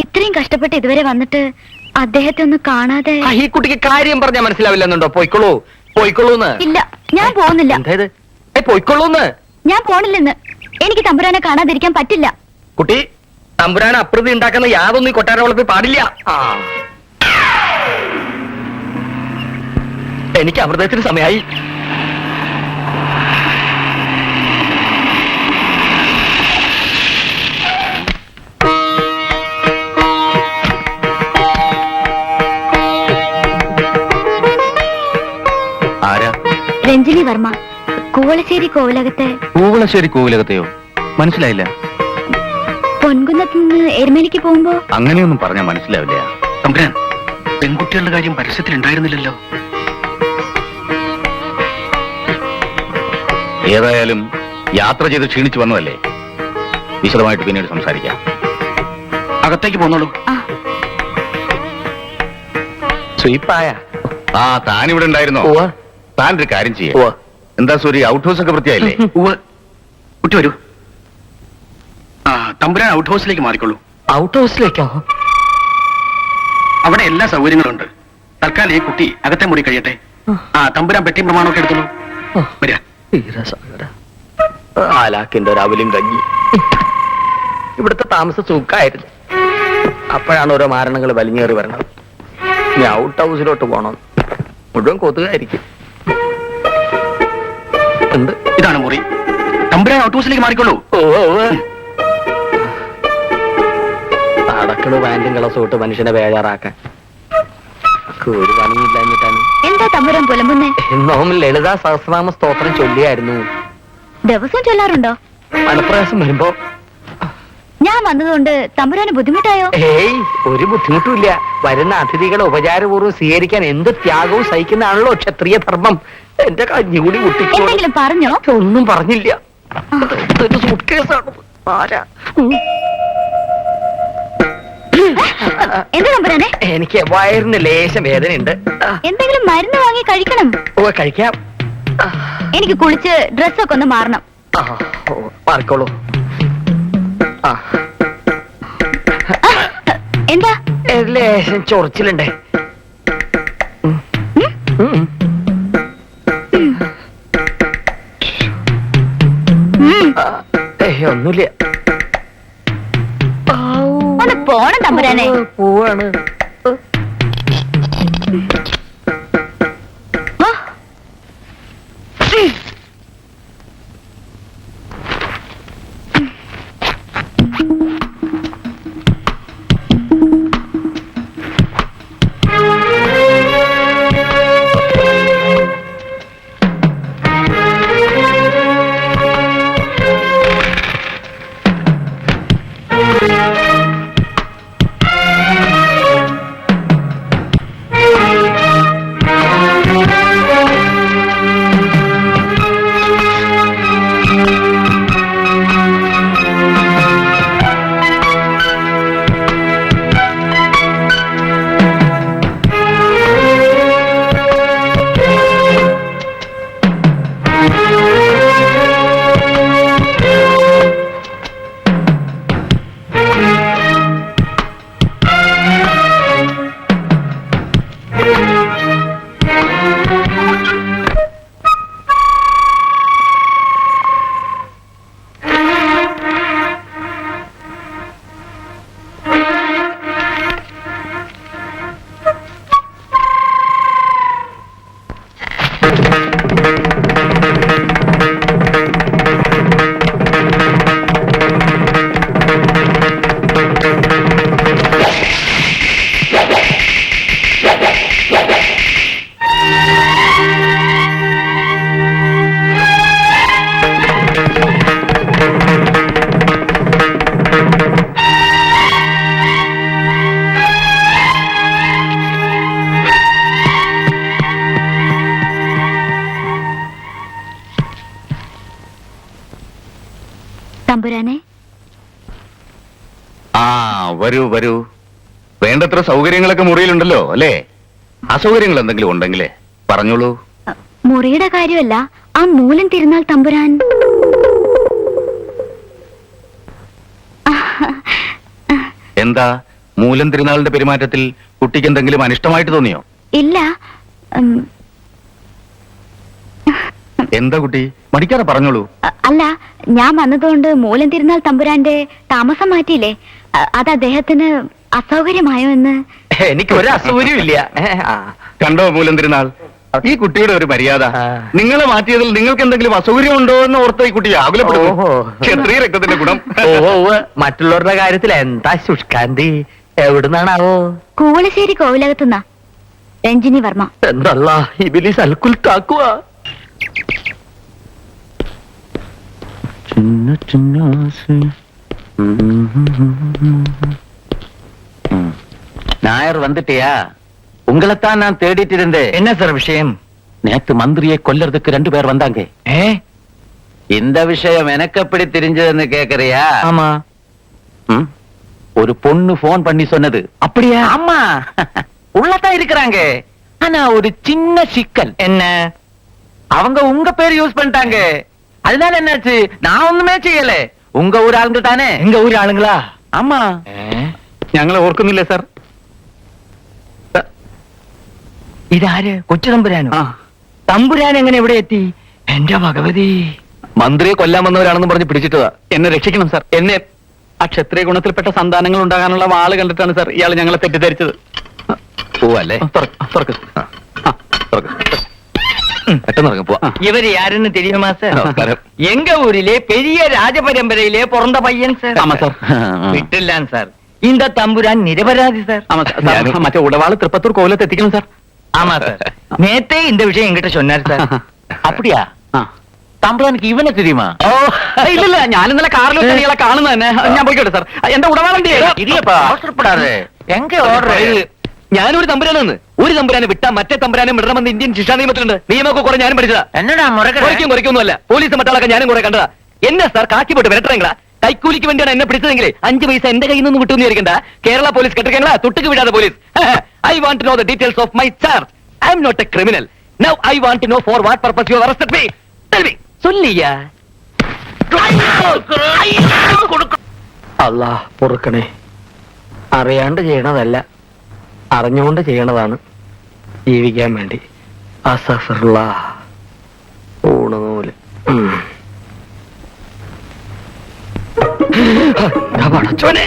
ഇത്രയും കഷ്ടപ്പെട്ട് ഇതുവരെ വന്നിട്ട് അദ്ദേഹത്തെ ഒന്ന് കാണാതെ. ഈ കുട്ടിക്ക് കാര്യം പറഞ്ഞാൽ മനസ്സിലാവില്ലെന്നുണ്ടോ? പോയിക്കോളൂ, പോയിക്കോളൂന്ന്. ഇല്ല, ഞാൻ പോകുന്നില്ല. എന്തായത്? പോയിക്കോളൂന്ന്. ഞാൻ പോണില്ലെന്ന്. എനിക്ക് തമ്പുരാനെ കാണാതിരിക്കാൻ പറ്റില്ല. കുട്ടി, തമ്പുരാൻ അപ്രതി ഉണ്ടാക്കുന്ന യാതൊന്നും ഈ കൊട്ടാരവളപ്പിൽ പാടില്ല. എനിക്ക് അമൃതത്തിന് സമയമായി. ആരാ? രഞ്ജിനി വർമ്മ, കൂവളശ്ശേരി കോവിലകത്തെ. കൂവളശ്ശേരി കോവിലകത്തെയോ? മനസ്സിലായില്ല. പൊൻകുന്നത്ത് നിന്ന് എരുമേലിക്ക് പോകുമ്പോ. അങ്ങനെയൊന്നും പറഞ്ഞാൽ മനസ്സിലാവില്ല. തമ്പുരാൻ, പെൺകുട്ടികളുടെ കാര്യം പരസ്യത്തിൽ ഉണ്ടായിരുന്നില്ലല്ലോ. ഏതായാലും യാത്ര ചെയ്ത് ക്ഷീണിച്ചു വന്നതല്ലേ, വിശദമായിട്ട് പിന്നീട് സംസാരിക്കാം. അകത്തേക്ക് പോന്നോളൂ. സ്വീപ്പായ ആ, താൻ ഇവിടെ ഉണ്ടായിരുന്നോ? താൻ ഒരു കാര്യം ചെയ്യ. എന്താ സൂരി, ഔട്ട് ഹൗസ് ഒക്കെ വൃത്തിയായില്ലേ? കുട്ടി വരൂ. തമ്പുരാൻ ഔട്ട് ഹൗസിലേക്ക് മാറിക്കൊള്ളൂ. ഔട്ട് ഹൗസിലേക്കോ? അവിടെ എല്ലാ സൗകര്യങ്ങളും ഉണ്ട്. തൽക്കാലം ഈ കുട്ടി അകത്തെ മുറി കഴിയട്ടെ. തമ്പുരാൻ പെട്ടിയും പ്രമാണമൊക്കെ എടുത്തോളൂ. വരിക. ആലാക്കിന്റെ രാവിലെയും കഞ്ഞി. ഇവിടുത്തെ താമസം സുഖമായിരുന്നു. അപ്പോഴാണ് ഓരോ മാരണങ്ങൾ വലിഞ്ഞേറി വരണത്. ഇനി ഔട്ട് ഹൗസിലോട്ട് പോണം. മുഴുവൻ കൊതുകായിരിക്കും. എന്ത്? ഇതാണ് മുറി. തമ്പുരാൻ ഔട്ട് ഹൗസിലേക്ക് മാറിക്കൊള്ളൂ. നടക്കണു പാന്റും കളസും ഇട്ട് മനുഷ്യനെ ബേജാറാക്കാൻ. ഒരു പണിയില്ലാഞ്ഞിട്ടാണ്. എന്താ തമ്പുരാൻ പുലമ്പുന്നേ? ഇന്നോം ലളിതാ സഹസ്രനാമ സ്തോത്രം ചൊല്ലിയായിരുന്നു. ദിവസം ചൊല്ലാറുണ്ടോ? മനപ്രയാസം വരുമ്പോ. ഞാൻ വന്നതുകൊണ്ട് തമ്പുരാന് ബുദ്ധിമുട്ടായോ? ഏയ്, ഒരു ബുദ്ധിമുട്ടുമില്ല. വരുന്ന അതിഥികളെ ഉപചാരപൂർവ്വം സ്വീകരിക്കാൻ എന്ത് ത്യാഗവും സഹിക്കുന്നതാണല്ലോ ക്ഷത്രിയ ധർമ്മം. എന്റെ കഞ്ഞുകൂടി കുട്ടിക്കോ. എന്തെങ്കിലും പറഞ്ഞോ? ഒന്നും പറഞ്ഞില്ല. ഇതൊരു സൂട്ട്കേസാണ്. ആരാ? എന്താ തമ്പുരാനെ? എനിക്ക് വയറിന് ലേശം വേദനയുണ്ട്. എന്തെങ്കിലും മരുന്ന് വാങ്ങി കഴിക്കണം. ഓ, കഴിക്കാം. എനിക്ക് കുളിച്ച് ഡ്രസ്സൊക്കെ ഒന്ന് മാറണം. മാറിക്കോളൂ. എന്താ? ലേശം ചൊറിച്ചിലുണ്ടേ. ഒന്നുമില്ല. ഒന്ന് പോണം തമ്പുരാനെ. പോവാണ്. തമ്പുരാനെ. വരൂ വരൂ. വേണ്ടത്ര സൗകര്യങ്ങളൊക്കെ മുറിയിലുണ്ടല്ലോ അല്ലേ? അസൗകര്യങ്ങൾ എന്തെങ്കിലും ഉണ്ടെങ്കിലേ പറഞ്ഞോളൂ. മുറിയുടെ കാര്യമല്ല, ആ മൂലം തിരുനാൾ തമ്പുരാൻ. എന്താ, മൂലം തിരുനാളിന്റെ പെരുമാറ്റത്തിൽ കുട്ടിക്ക് എന്തെങ്കിലും അനിഷ്ടമായിട്ട് തോന്നിയോ? ഇല്ല. എന്താ കുട്ടി, മടിക്കാതെ പറഞ്ഞോളൂ. അല്ല, ഞാൻ വന്നതുകൊണ്ട് മൂലം തിരുനാൾ തമ്പുരാന്റെ താമസം മാറ്റിയില്ലേ, അത് അദ്ദേഹത്തിന് അസൗകര്യമായോ എന്ന്. എനിക്ക് ഒരു അസൗകര്യവും ഇല്ല. കണ്ടോ മൂലം തിരുനാൾ, ഈ കുട്ടിയുടെ ഒരു മര്യാദ. നിങ്ങളെ മാറ്റിയതിൽ നിങ്ങൾക്ക് എന്തെങ്കിലും അസൗകര്യം ഉണ്ടോ എന്ന് ഓർത്ത് ഈ കുട്ടി ആകുലപ്പെടുന്നു. ക്ഷത്രിയ രക്തത്തിന്റെ ഗുണം. മറ്റുള്ളവരുടെ കാര്യത്തിൽ എന്താ ശുഷ്കാന്തി? എവിടുന്നാണാവോ? കൂവളശ്ശേരി കോവിലകത്തുനിന്നാ. രഞ്ജിനി വർമ്മ. എന്തല്ല ഇബിലിസ് അൽക്കുൽ താക്കുവാ. நாயர் வந்துட்டியா? உங்களைத்தான் நான் தேடிட்டு இருந்தேன். என்ன சார் விஷயம்? நேத்து மந்திரியை கொல்லறதுக்கு 2 பேர் வந்தாங்க. இந்த விஷயம் எனக்கு எப்படி தெரிஞ்சதுன்னு கேக்குறியா? ஆமா. ம்? ஒரு பொண்ணு போன் பண்ணி சொன்னது. அப்படியா? ஆமா, உள்ளதான் இருக்கிறாங்க. ஆனா ஒரு சின்ன சிக்கல். என்ன? அவங்க உங்க பேர் யூஸ் பண்ணிட்டாங்க. அதனால என்னாச்சு? நான் ஒண்ணுமே ചെയ്യல. உங்க ஊர் ஆளுங்க தானே? എങ്ക ഊര് ആളുകളാ? ஆமா. ഞങ്ങളെ ഓർക്കുന്നില്ല സാർ. ഇതാര്? കൊച്ചു തമ്പുരാനോ? ആ. തമ്പുരാൻ എങ്ങനെ ഇവിടെ എത്തി? എന്റെ ഭഗവതി. മന്ത്രിയെ കൊല്ലാൻ വന്നവരാണെന്ന് പറഞ്ഞ് പിടിച്ചിട്ടതാ. എന്നെ രക്ഷിക്കണം സാർ. എന്നെ ആ ക്ഷത്രിയ ഗുണത്തിൽപ്പെട്ട സന്താനങ്ങൾ ഉണ്ടാകാനുള്ള വാള് കണ്ടിട്ടാണ് സാർ ഇയാൾ ഞങ്ങളെ തെറ്റിദ്ധരിച്ചത്. പോവല്ലേ? തുറക്ക്. പെട്ടെന്ന് ഇറങ്ങി പോവാ. ഇവര് யாருன்னு தெரியுமா சார்? നമസ്കാരം. எங்க ஊரிலே பெரிய ராஜபரம்பரையிலே பிறந்த பையன் சார். ആമാ സാർ. വിട്ടില്ലാൻ സാർ. இந்த തമ്പുരാൻ നിരപരാധി സാർ. ആമാ സാർ. മറ്റേ ഉടവാള് തൃപ്പത്തൂർ കോവിലത്ത് എത്തിക്കണം സാർ. ஆமா சார். நேத்தே இந்த விஷயம் என்கிட்ட சொன்னார் சார். அப்படியா? ആ. തമ്പുരാനിക്ക് ഇവനെ தெரியுமா? ഓ ഇല്ലില്ല, ഞാൻ ഇന്നലെ കാറിൽ വെച്ചാണ് ഇയാളെ കാണുന്നത് തന്നെ. ഞാൻ പോയിക്കോട്ടെ സാർ. എന്റെ ഉടവാളന്റെ ഇരിയപ്പാ, അവസരപ്പെടാതെ. എങ്ക ഓർഡർ? ഞാനൊരു തമ്പുരാനാണ്. ഒരു തമ്പുരാനെ വിട്ടാ മറ്റേ തമ്പുരാനെ വിടണമെന്ന് ഇന്ത്യൻ ശിക്ഷാ നിയമത്തിലുണ്ട്. നിയമമൊക്കെ കുറെ ഞാനും പഠിച്ചതാ. എന്നടാ മുറകട? കുറയ്ക്കൊന്നുമല്ല. പോലീസ് മറ്റാളൊക്കെ ഞാനും കുറെ കണ്ടതാ. എന്നെ സാർ കാക്കി പോട്ട് വരട്ടെങ്കിലാ. കൈക്കൂലിക്ക് വേണ്ടിയാണ് എന്നെ പിടിച്ചതെങ്കിൽ 5 പൈസ എന്റെ കയ്യിൽ നിന്ന് വിട്ടു വിചാരിക്കണ്ട. കേരള പോലീസ് കെട്ടിക്കങ്ങളാ, തൊട്ടുക്ക് വിടാതെ police. I want to know the details of my charge. I am not a criminal. Now I want to know for what purpose you arrested me. Tell me. ചൊല്ലിയാ. അല്ലാ പൊറുക്കണേ. അറിയാണ്ട് ചെയ്യണതല്ല, അറിഞ്ഞുകൊണ്ട് ചെയ്യണതാണ്. ജീവിക്കാൻ വേണ്ടി. അസഫറുള്ള ഊണുനൂല്. പടച്ചോനെ,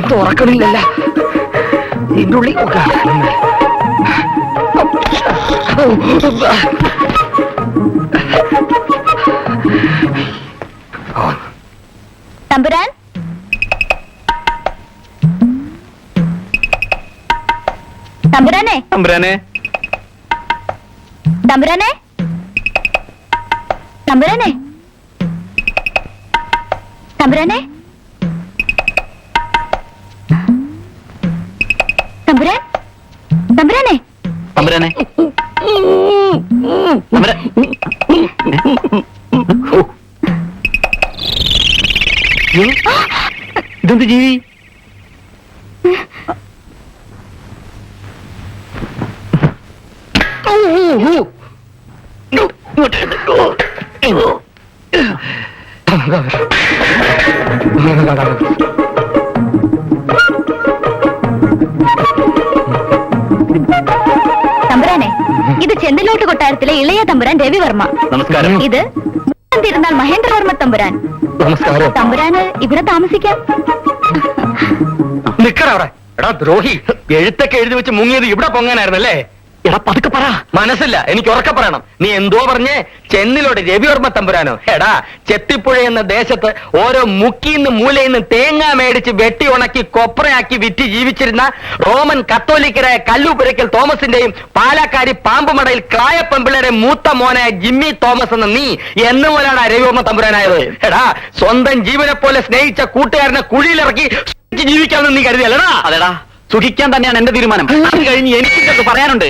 തുറക്കണില്ലല്ല. ഇതിന്റെ ഉള്ളിൽ തമ്പുരാൻ, തമ്പുരാനെ, തമ്പുരാനെ, തമ്പുരാനെ, തമ്പുരാനെ, തമ്പുരാനെ, തമ്പുരാൻ, തമ്പുരാനെ, തമ്പുരാനെ, ഇതെന്ത് ജീവി? തമ്പുരാനെ, ഇത് ചെന്തലോട്ട് കൊട്ടാരത്തിലെ ഇളയ തമ്പുരാൻ രവിവർമ്മ. നമസ്കാരം. ഇത് തിരുനാൾ മഹേന്ദ്രവർമ്മ തമ്പുരാൻ. നമസ്കാരം. തമ്പുരാന് ഇവിടെ താമസിക്കാം. നിക്കറ അവിടെ. എടാ ദ്രോഹി, എഴുത്തൊക്കെ എഴുതി വെച്ച് മുങ്ങിയത് ഇവിടെ പൊങ്ങാനായിരുന്നല്ലേ? എടാ പതുക്കെ പറ. മനസ്സില്ല, എനിക്ക് ഉറക്കെ പറയണം. നീ എന്തോ പറഞ്ഞേ? ചെന്നിലോട് രവിവർമ്മ തമ്പുരാനോ? എടാ, ചെത്തിപ്പുഴ എന്ന ദേശത്ത് ഓരോ മുക്കിന്ന് മൂലയിന്ന് തേങ്ങ മേടിച്ച് വെട്ടി ഉണക്കി കൊപ്രയാക്കി വിറ്റ് ജീവിച്ചിരുന്ന റോമൻ കത്തോലിക്കരായ കല്ലുപുരയ്ക്കൽ തോമസിന്റെയും പാലക്കാരി പാമ്പുമടയിൽ ക്ലായപ്പമ്പിളയുടെ മൂത്ത മോനായ ജിമ്മി തോമസ് എന്ന നീ എന്നുപോലാണ് രവിവർമ്മ തമ്പുരാനായത്? എടാ, സ്വന്തം ജീവനെ പോലെ സ്നേഹിച്ച കൂട്ടുകാരനെ കുഴിയിലിറക്കി ജീവിക്കാമെന്ന് നീ കരുതിയല്ലടാ? അതെടാ, സുഖിക്കാൻ തന്നെയാണ് എന്റെ തീരുമാനം. അത് കഴിഞ്ഞ് എനിക്കിതൊക്കെ പറയാനുണ്ട്.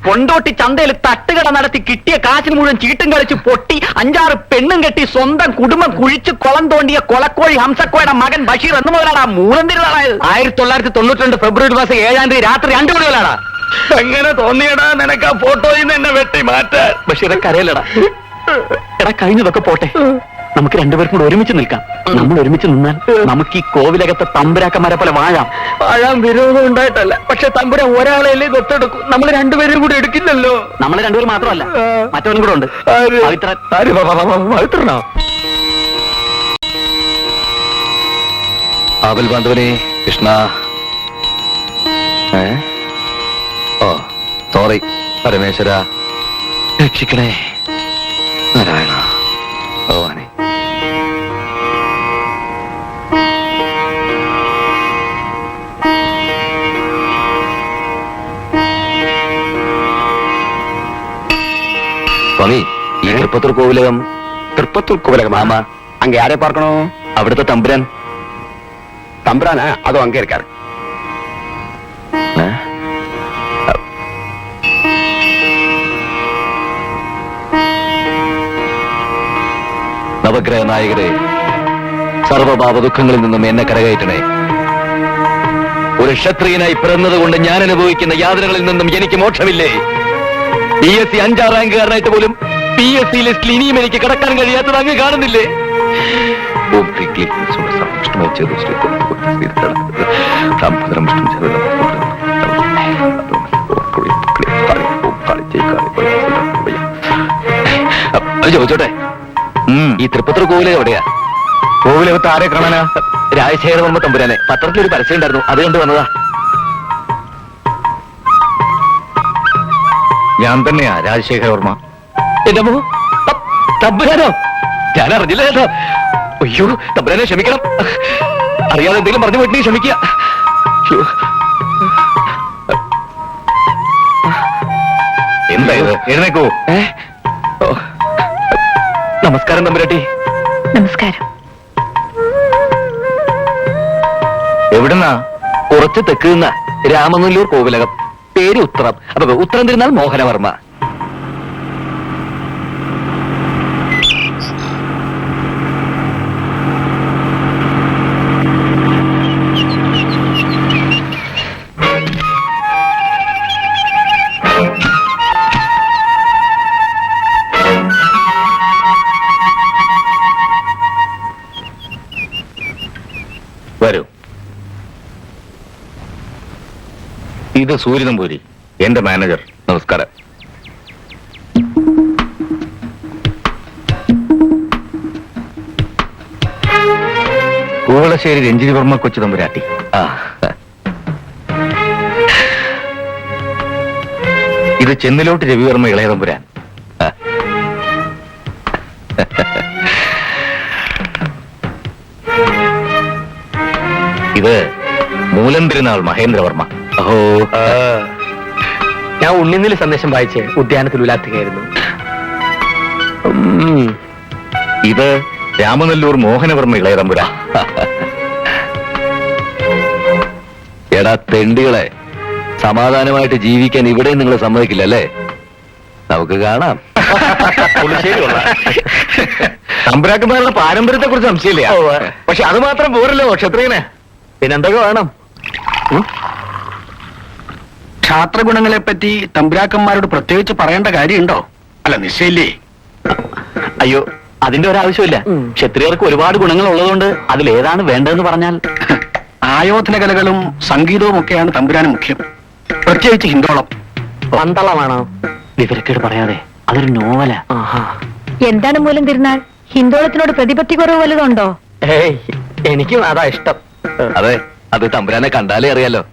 കൊണ്ടോട്ടി ചന്തയിൽ തട്ടുകട നടത്തി കിട്ടിയ കാശിന് മുഴുവൻ ചീട്ടും കളിച്ച് പൊട്ടി 5-6 പെണ്ണും കെട്ടി സ്വന്തം കുടുംബം കുഴിച്ച് കുളം തോണ്ടിയ കൊളക്കോഴി ഹംസക്കോയുടെ മകൻ ബഷീർ എന്ന് മുതലാണ് മൂലം തിരുനാളായത്. 1992 ഫെബ്രുവരി മാസം 7-ാം തീയതി രാത്രി 2 മണി മുതലാടാ. എങ്ങനെ തോന്നിയടാ നിനക്ക് ആ ഫോട്ടോയിൽ നിന്ന് എന്നെ വെട്ടി മാറ്റാൻ? ബഷീറെ കരയല്ലടാ. എടാ, കഴിഞ്ഞതൊക്കെ പോട്ടെ. നമുക്ക് രണ്ടുപേർക്കും കൂടെ ഒരുമിച്ച് നിൽക്കാം. നമ്മൾ ഒരുമിച്ച് നിന്നാൽ നമുക്ക് ഈ കോവിലകത്തെ തമ്പുരാക്കന്മാരെ പോലെ വാഴാം. വാഴാൻ വിരോധം ഉണ്ടായിട്ടല്ല, പക്ഷെ തമ്പുരാൻ ഒരാളെയല്ലേ ദത്തെടുക്കും. നമ്മൾ രണ്ടുപേരും കൂടെ എടുക്കില്ലല്ലോ. നമ്മൾ രണ്ടുപേരും മാത്രമല്ല, മറ്റവനും കൂടെ ഉണ്ട്. പവിത്രൻ. പവിത്രനോ? ആവൽ ബാന്ധവനെ കൃഷ്ണ. ഓ സോറി പരമേശ്വര, രക്ഷിക്കണേ നാരായണ ഭഗവാനെ. സ്വാമി, ഈ തൃപ്പത്തൂർ കോവിലകം ആമാ, அங்க யாரை பார்க்கணும்? അവിടുത്തെ തമ്പുരാൻ. தம்புரான அதோ அங்கே இருக்காரு. അനുഗ്രഹ നായകരെ, സർവപാപ ദുഃഖങ്ങളിൽ നിന്നും എന്നെ കരകയറ്റണേ. ഒരു ക്ഷത്രിയനായി പിറന്നതുകൊണ്ട് ഞാൻ അനുഭവിക്കുന്ന യാതനകളിൽ നിന്നും എനിക്ക് മോക്ഷമില്ലേ? PSC 5ാം റാങ്കുകാരനായിട്ട് പോലും PSC ലിസ്റ്റിൽ ഇനിയും എനിക്ക് കടക്കാൻ കഴിയാത്തത് അങ്ങ് കാണുന്നില്ലേ? ചോദിച്ചോട്ടെ, ഈ തൃപ്പൂർ കോവില എവിടെയാ? കോവിലകത്ത് ആരെ കാണാനാ? രാജശേഖരവർമ്മ തമ്പുരാനെ. പത്രത്തിലൊരു പരസ്യം ഉണ്ടായിരുന്നു, അത് കണ്ടു വന്നതാ. ഞാൻ തന്നെയാ രാജശേഖരവർമ്മ. എന്റെ മോ തമ്പുരാനോ? ഞാൻ അറിഞ്ഞില്ല കേട്ടോ. അയ്യോ തമ്പുരാനെ, ക്ഷമിക്കണം. അറിയാതെ എന്തെങ്കിലും പറഞ്ഞു പോയിട്ട് ക്ഷമിക്കുക. എന്താ ഇത്? എഴുന്നേക്കോ. നമസ്കാരം തമ്പുരാട്ടി. നമസ്കാരം. എവിടുന്നാ? കുറച്ച് തെക്ക് നിന്ന രാമനല്ലൂർ കോവിലകം. പേര് ഉത്രം. അപ്പൊ ഉത്തരം തിരുന്നാൾ മോഹനവർമ്മ. വരൂ. ഇത് സൂര്യനമ്പൂരി, എന്റെ മാനേജർ. നമസ്കാരം. കൂവളശ്ശേരി രഞ്ജിനി വർമ്മ കൊച്ചു തമ്പുരാട്ടി. ഇത് ചെന്നിലോട്ട് രവിവർമ്മ ഇളയ തമ്പുരാൻ. ഇത് മൂലം തിരുനാൾ മഹേന്ദ്രവർമ്മ. ഓ, ഞാൻ ഉണ്ണിന്നിൽ സന്ദേശം വായിച്ച് ഉദ്യാനത്തിൽ ഉലാത്തുകയായിരുന്നു. ഇത് രാമനല്ലൂർ മോഹനവർമ്മ ഇളയ തമ്പുരാ. എടാ തെണ്ടികളെ, സമാധാനമായിട്ട് ജീവിക്കാൻ ഇവിടെ നിങ്ങൾ സമ്മതിക്കില്ല അല്ലേ? നമുക്ക് കാണാം. തമ്പുരാക്കന്മാരുടെ പാരമ്പര്യത്തെ കുറിച്ച് സംശയമില്ല. പക്ഷെ അത് മാത്രം പോരല്ലോ ക്ഷത്രിയന്. പിന്നെന്തൊക്കെ വേണം? ക്ഷാത്രഗുണങ്ങളെ പറ്റി തമ്പുരാക്കന്മാരോട് പ്രത്യേകിച്ച് പറയേണ്ട കാര്യമുണ്ടോ? അല്ല, നിശ്ചയില്ലേ? അയ്യോ, അതിന്റെ ഒരാവശ്യമില്ല. ക്ഷത്രിയർക്ക് ഒരുപാട് ഗുണങ്ങൾ ഉള്ളതുകൊണ്ട് അതിലേതാണ് വേണ്ടതെന്ന് പറഞ്ഞാൽ. ആയോധന കലകളും സംഗീതവും ഒക്കെയാണ് തമ്പുരാന് മുഖ്യം, പ്രത്യേകിച്ച് ഹിന്ദോളം. പന്തളമാണോ? വിവരക്കേട് പറയാതെ, അതൊരു നോവലാ. എന്താണ് മൂലം തിരുനാൾ? ഹിന്ദോളത്തിനോട് പ്രതിപത്തി കുറവ് വല്ലതുണ്ടോ? എനിക്കും അതാ ഇഷ്ടം. അതെ, അത് തമ്പുരാനെ കണ്ടാലേ അറിയാലോ.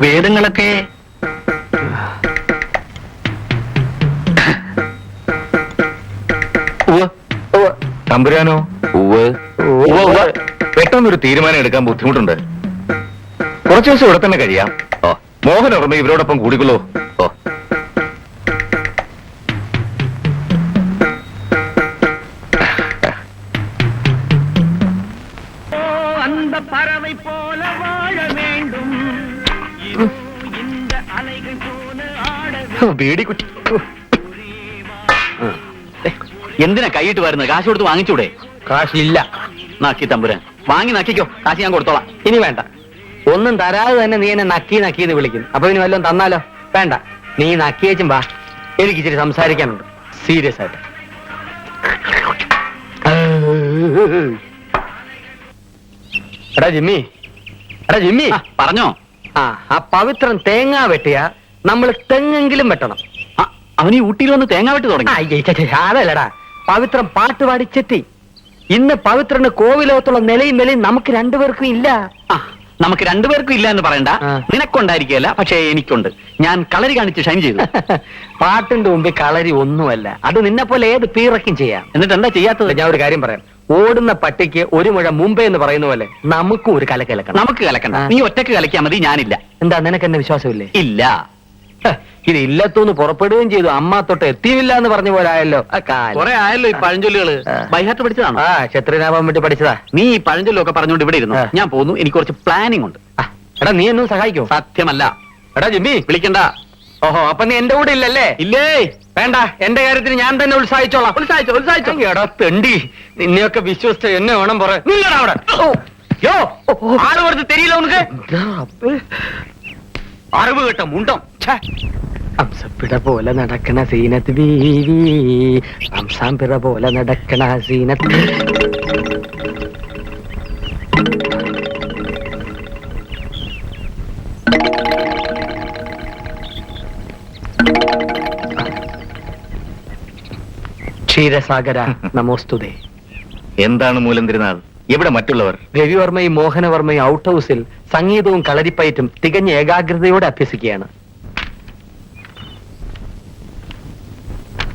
വേദങ്ങളൊക്കെ തമ്പുരാനോ? പെട്ടെന്നൊരു തീരുമാനം എടുക്കാൻ ബുദ്ധിമുട്ടുണ്ട്. കുറച്ചു ദിവസം ഇവിടെ തന്നെ കഴിയാം. മോഹനവർമ്മ ഇവരോടൊപ്പം കൂടിക്കൊള്ളൂ. ബീഡിക്കുട്ടി എന്തിനാ കൈയിട്ട് വരുന്നത്? കാശ് കൊടുത്ത് വാങ്ങിച്ചൂടെ? കാശില്ല. നക്കി തമ്പുരാൻ, വാങ്ങി നക്കിക്കോ. കാശ് ഞാൻ കൊടുത്തോളാം. ഇനി വേണ്ട. ഒന്നും തരാതെ തന്നെ നീ എന്നെ നക്കി നക്കിന്ന് വിളിക്കും. അപ്പൊ ഇനി വല്ലതും തന്നാലോ? വേണ്ട, നീ നക്കിയേച്ചും വാ. എനിക്ക് ഇച്ചിരി സംസാരിക്കാനുണ്ട്, സീരിയസ് ആയിട്ട്. എടാ ജിമ്മി, പറഞ്ഞോ? ആ പവിത്രൻ തേങ്ങ വെട്ടിയ നമ്മൾ തെങ്ങെങ്കിലും വെട്ടണം. അവന് ഈ ഊട്ടിയിൽ വന്ന് തേങ്ങ വെട്ടി തുടങ്ങി. അതല്ലടാ, പവിത്രൻ പാട്ട് പാടി ചെത്തി. ഇന്ന് പവിത്രന് കോവിലോകത്തുള്ള നിലയും വിലയും നമുക്ക് രണ്ടുപേർക്കും ഇല്ല. നമുക്ക് രണ്ടുപേർക്കും ഇല്ല എന്ന് പറയണ്ട. നിനക്കുണ്ടായിരിക്കുകയല്ല, പക്ഷേ എനിക്കുണ്ട്. ഞാൻ കളരി കാണിച്ച് ഷൈൻ ചെയ്തു. പാട്ടിന്റെ മുമ്പിൽ കളരി ഒന്നുമല്ല. അത് നിന്നെ പോലെ ഏത് പീറക്കും ചെയ്യാം. എന്നിട്ട് എന്താ ചെയ്യാത്തത്? ഞാൻ ഒരു കാര്യം പറയാം. ഓടുന്ന പട്ടിക്ക് ഒരു മുഴ മുമ്പേ എന്ന് പറയുന്ന പോലെ നമുക്കും ഒരു കലക്കണം. നമുക്ക് കലക്കണ്ട. നീ ഒറ്റക്ക് കലക്കിയാൽ മതി, ഞാനില്ല. എന്താ, നിനക്ക് എന്നെ വിശ്വാസമില്ലേ? ഇല്ല. ഇത് ഇല്ലത്തൂന്ന് പുറപ്പെടുകയും ചെയ്തു. അമ്മ തൊട്ട് എത്തിയില്ല എന്ന് പറഞ്ഞ പോലെ ആയല്ലോ. കുറെ ആയല്ലോ ഈ പഴഞ്ചൊല്ലുകള്. ബൈഹാർട്ട് പഠിച്ചതാണ്. ക്ഷത്രിയനാവാൻ വേണ്ടി പഠിച്ചതാ. നീ ഈ പഴഞ്ചൊല്ലൊക്കെ പറഞ്ഞുകൊണ്ട് ഇവിടെ ഇരുന്നു. ഞാൻ പോന്നു. എനിക്ക് കുറച്ച് പ്ലാനിങ് ഉണ്ട്. എടാ, നീ എന്നും സഹായിക്കോ? സത്യമല്ല. എടാ ജിമ്മി, വിളിക്കണ്ട. ഓഹോ, അപ്പൊ നീ എന്റെ കൂടെ ഇല്ലല്ലേ? ഇല്ലേ? വേണ്ട, എന്റെ കാര്യത്തിന് ഞാൻ തന്നെ ഉത്സാഹിച്ചോളാം. ഉത്സാഹിച്ചോ. എടാ തെണ്ടി, നിന്നെയൊക്കെ വിശ്വസിച്ച എന്നെ വേണം പറയാൻ. നില്ലടാ അവിടെ. യോ, ആള് കുറച്ച് തെരിയില്ല ഉനക്ക്. അറിവ് കേട്ട മുണ്ടോ. ഹംസപ്പിട പോലെ നടക്കണ സീനത്ത് ബീവി, ഹംസാമ്പിട പോലെ നടക്കണ സീനത്ത്. ക്ഷീരസാഗര നമോസ്തുതേ. എന്താണ് മൂലം തിരുനാൾ? എവിടെ മറ്റുള്ളവർ? രവിവർമ്മയും മോഹനവർമ്മയും ഔട്ട് ഹൗസിൽ സംഗീതവും കളരിപ്പയറ്റും തികഞ്ഞ ഏകാഗ്രതയോടെ അഭ്യസിക്കുകയാണ്.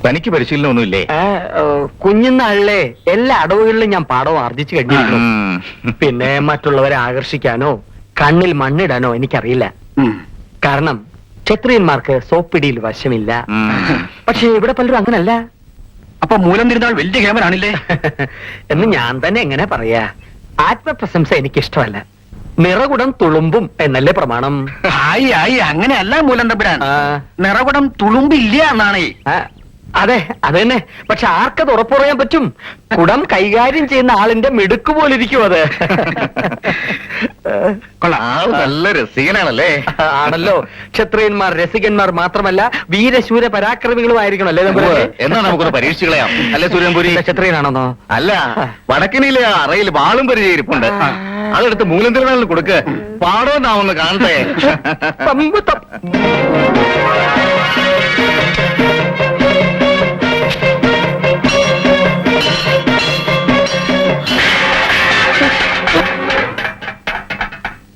തനിക്ക് പരിശീലനമൊന്നുമില്ലേ? കുഞ്ഞുനാളിലെ എല്ലാ അടവുകളിലും ഞാൻ പാഠവും ആർജിച്ചു കഴിഞ്ഞിരുന്നു. പിന്നെ മറ്റുള്ളവരെ ആകർഷിക്കാനോ കണ്ണിൽ മണ്ണിടാനോ എനിക്കറിയില്ല. കാരണം ക്ഷത്രിയന്മാർക്ക് സോപ്പിടിയിൽ വശമില്ല. പക്ഷെ ഇവിടെ പലരും അങ്ങനല്ല. അപ്പൊ മൂലം തിരുനാൾ വലിയ കേമനാണില്ലേ? എന്ന് ഞാൻ തന്നെ എങ്ങനെ പറയാ? ആത്മപ്രശംസ എനിക്കിഷ്ടമല്ല. നിറകുടം തുളുമ്പും എന്നല്ലേ പ്രമാണം. ആയി അങ്ങനെയല്ല മൂലം തമ്പുരാൻ. ആ. നിറകുടം തുളുമ്പില്ല എന്നാണ്. അതെ അത് തന്നെ. പക്ഷെ ആർക്കത് ഉറപ്പു പറയാൻ പറ്റും? കുടം കൈകാര്യം ചെയ്യുന്ന ആളിന്റെ മിടുക്ക് പോലിരിക്കും അത്. ആള് നല്ല രസികനാണല്ലേ? ആണല്ലോ. ക്ഷത്രിയന്മാർ രസികന്മാർ മാത്രമല്ല വീരശൂര പരാക്രമികളും ആയിരിക്കണം അല്ലേ? എന്നാ നമുക്കൊന്ന് പരീക്ഷിച്ചു കളയാം അല്ലെ സൂര്യൻപുരി? ക്ഷത്രിയനാണെന്നോ? അല്ല, വടക്കിനിലെ അറയിൽ വാളും പരിചയിരിപ്പുണ്ട്. അതെടുത്ത് മൂലം തിരുനാളിന് കൊടുക്ക്. പാടോന്നാവൊന്ന് കാണട്ടെ.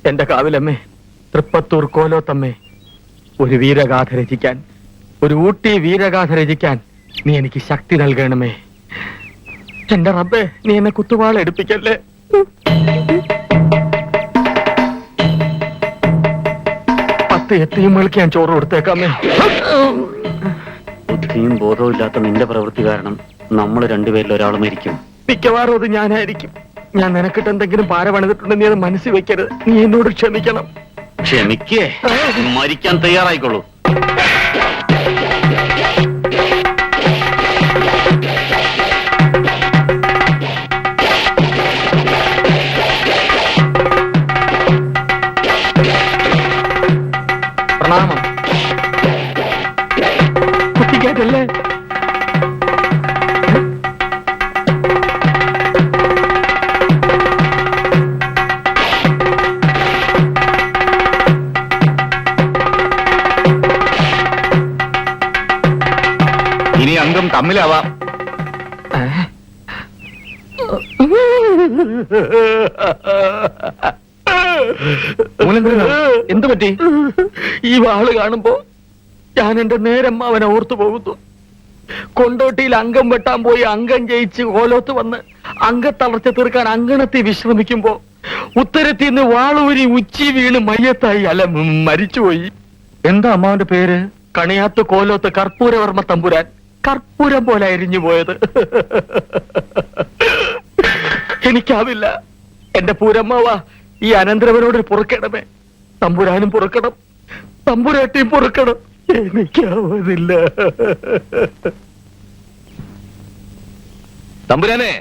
എന്റെ കാവിലമ്മേ, തൃപ്പത്തൂർ കോലോത്തമ്മേ, ഒരു വീരഗാഥ രചിക്കാൻ, ഒരു ഊട്ടി വീരഗാഥ രചിക്കാൻ നീ എനിക്ക് ശക്തി നൽകണമേ. എന്റെ റബ്ബേ, നീ എന്നെ കുത്തുവാള എടുപ്പിക്കല്ലേ. എത്തിയുമ്പോഴേക്ക് ഞാൻ ചോറ് കൊടുത്തേക്കാമേ. ബുദ്ധിയും ബോധവും ഇല്ലാത്ത നിന്റെ പ്രവൃത്തി കാരണം നമ്മൾ രണ്ടുപേരിൽ ഒരാൾ മരിക്കും. മിക്കവാറും അത് ഞാനായിരിക്കും. ഞാൻ നിനക്കിട്ട് എന്തെങ്കിലും പാര പണിതിട്ടുണ്ടെന്ന് നീ അത് മനസ്സിൽ വെക്കരുത്. നീ എന്നോട് ക്ഷമിക്കണം. ക്ഷമിക്കേ, മരിക്കാൻ തയ്യാറായിക്കോളൂ. പ്രണാമം. കുട്ടിക്കാറ്റല്ലേ? ഇനി അംഗം തമ്മിലാവാം. എന്തു പറ്റി? ഈ വാള് കാണുമ്പോ ഞാൻ എന്റെ നേരം അവനെ ഓർത്തു പോകുന്നു. കൊണ്ടോട്ടിയിൽ അംഗം വെട്ടാൻ പോയി അംഗം ജയിച്ച് കോലോത്ത് വന്ന് അംഗത്തളർച്ച തീർക്കാൻ അങ്കണത്തിൽ വിശ്രമിക്കുമ്പോ ഉത്തരത്തിൽ നിന്ന് വാളൂരി ഉച്ചി വീണ് മയ്യത്തായി. അല്ല, മരിച്ചുപോയി. എന്താ അമ്മാവന്റെ പേര്? കണിയാത്ത് കോലോത്ത് കർപ്പൂരവർമ്മ തമ്പുരാൻ. കർപ്പൂരം പോലെ അരിഞ്ഞു പോയത്. എനിക്കാവില്ല. എന്റെ പൂരമ്മാവാ, ഈ അനന്തരവനോട് പൊറുക്കണമേ. തമ്പുരാനും പൊറുക്കണം, തമ്പുരാട്ടിയും പൊറുക്കണം. എനിക്കാവുന്നില്ല. തമ്പുരാനെ,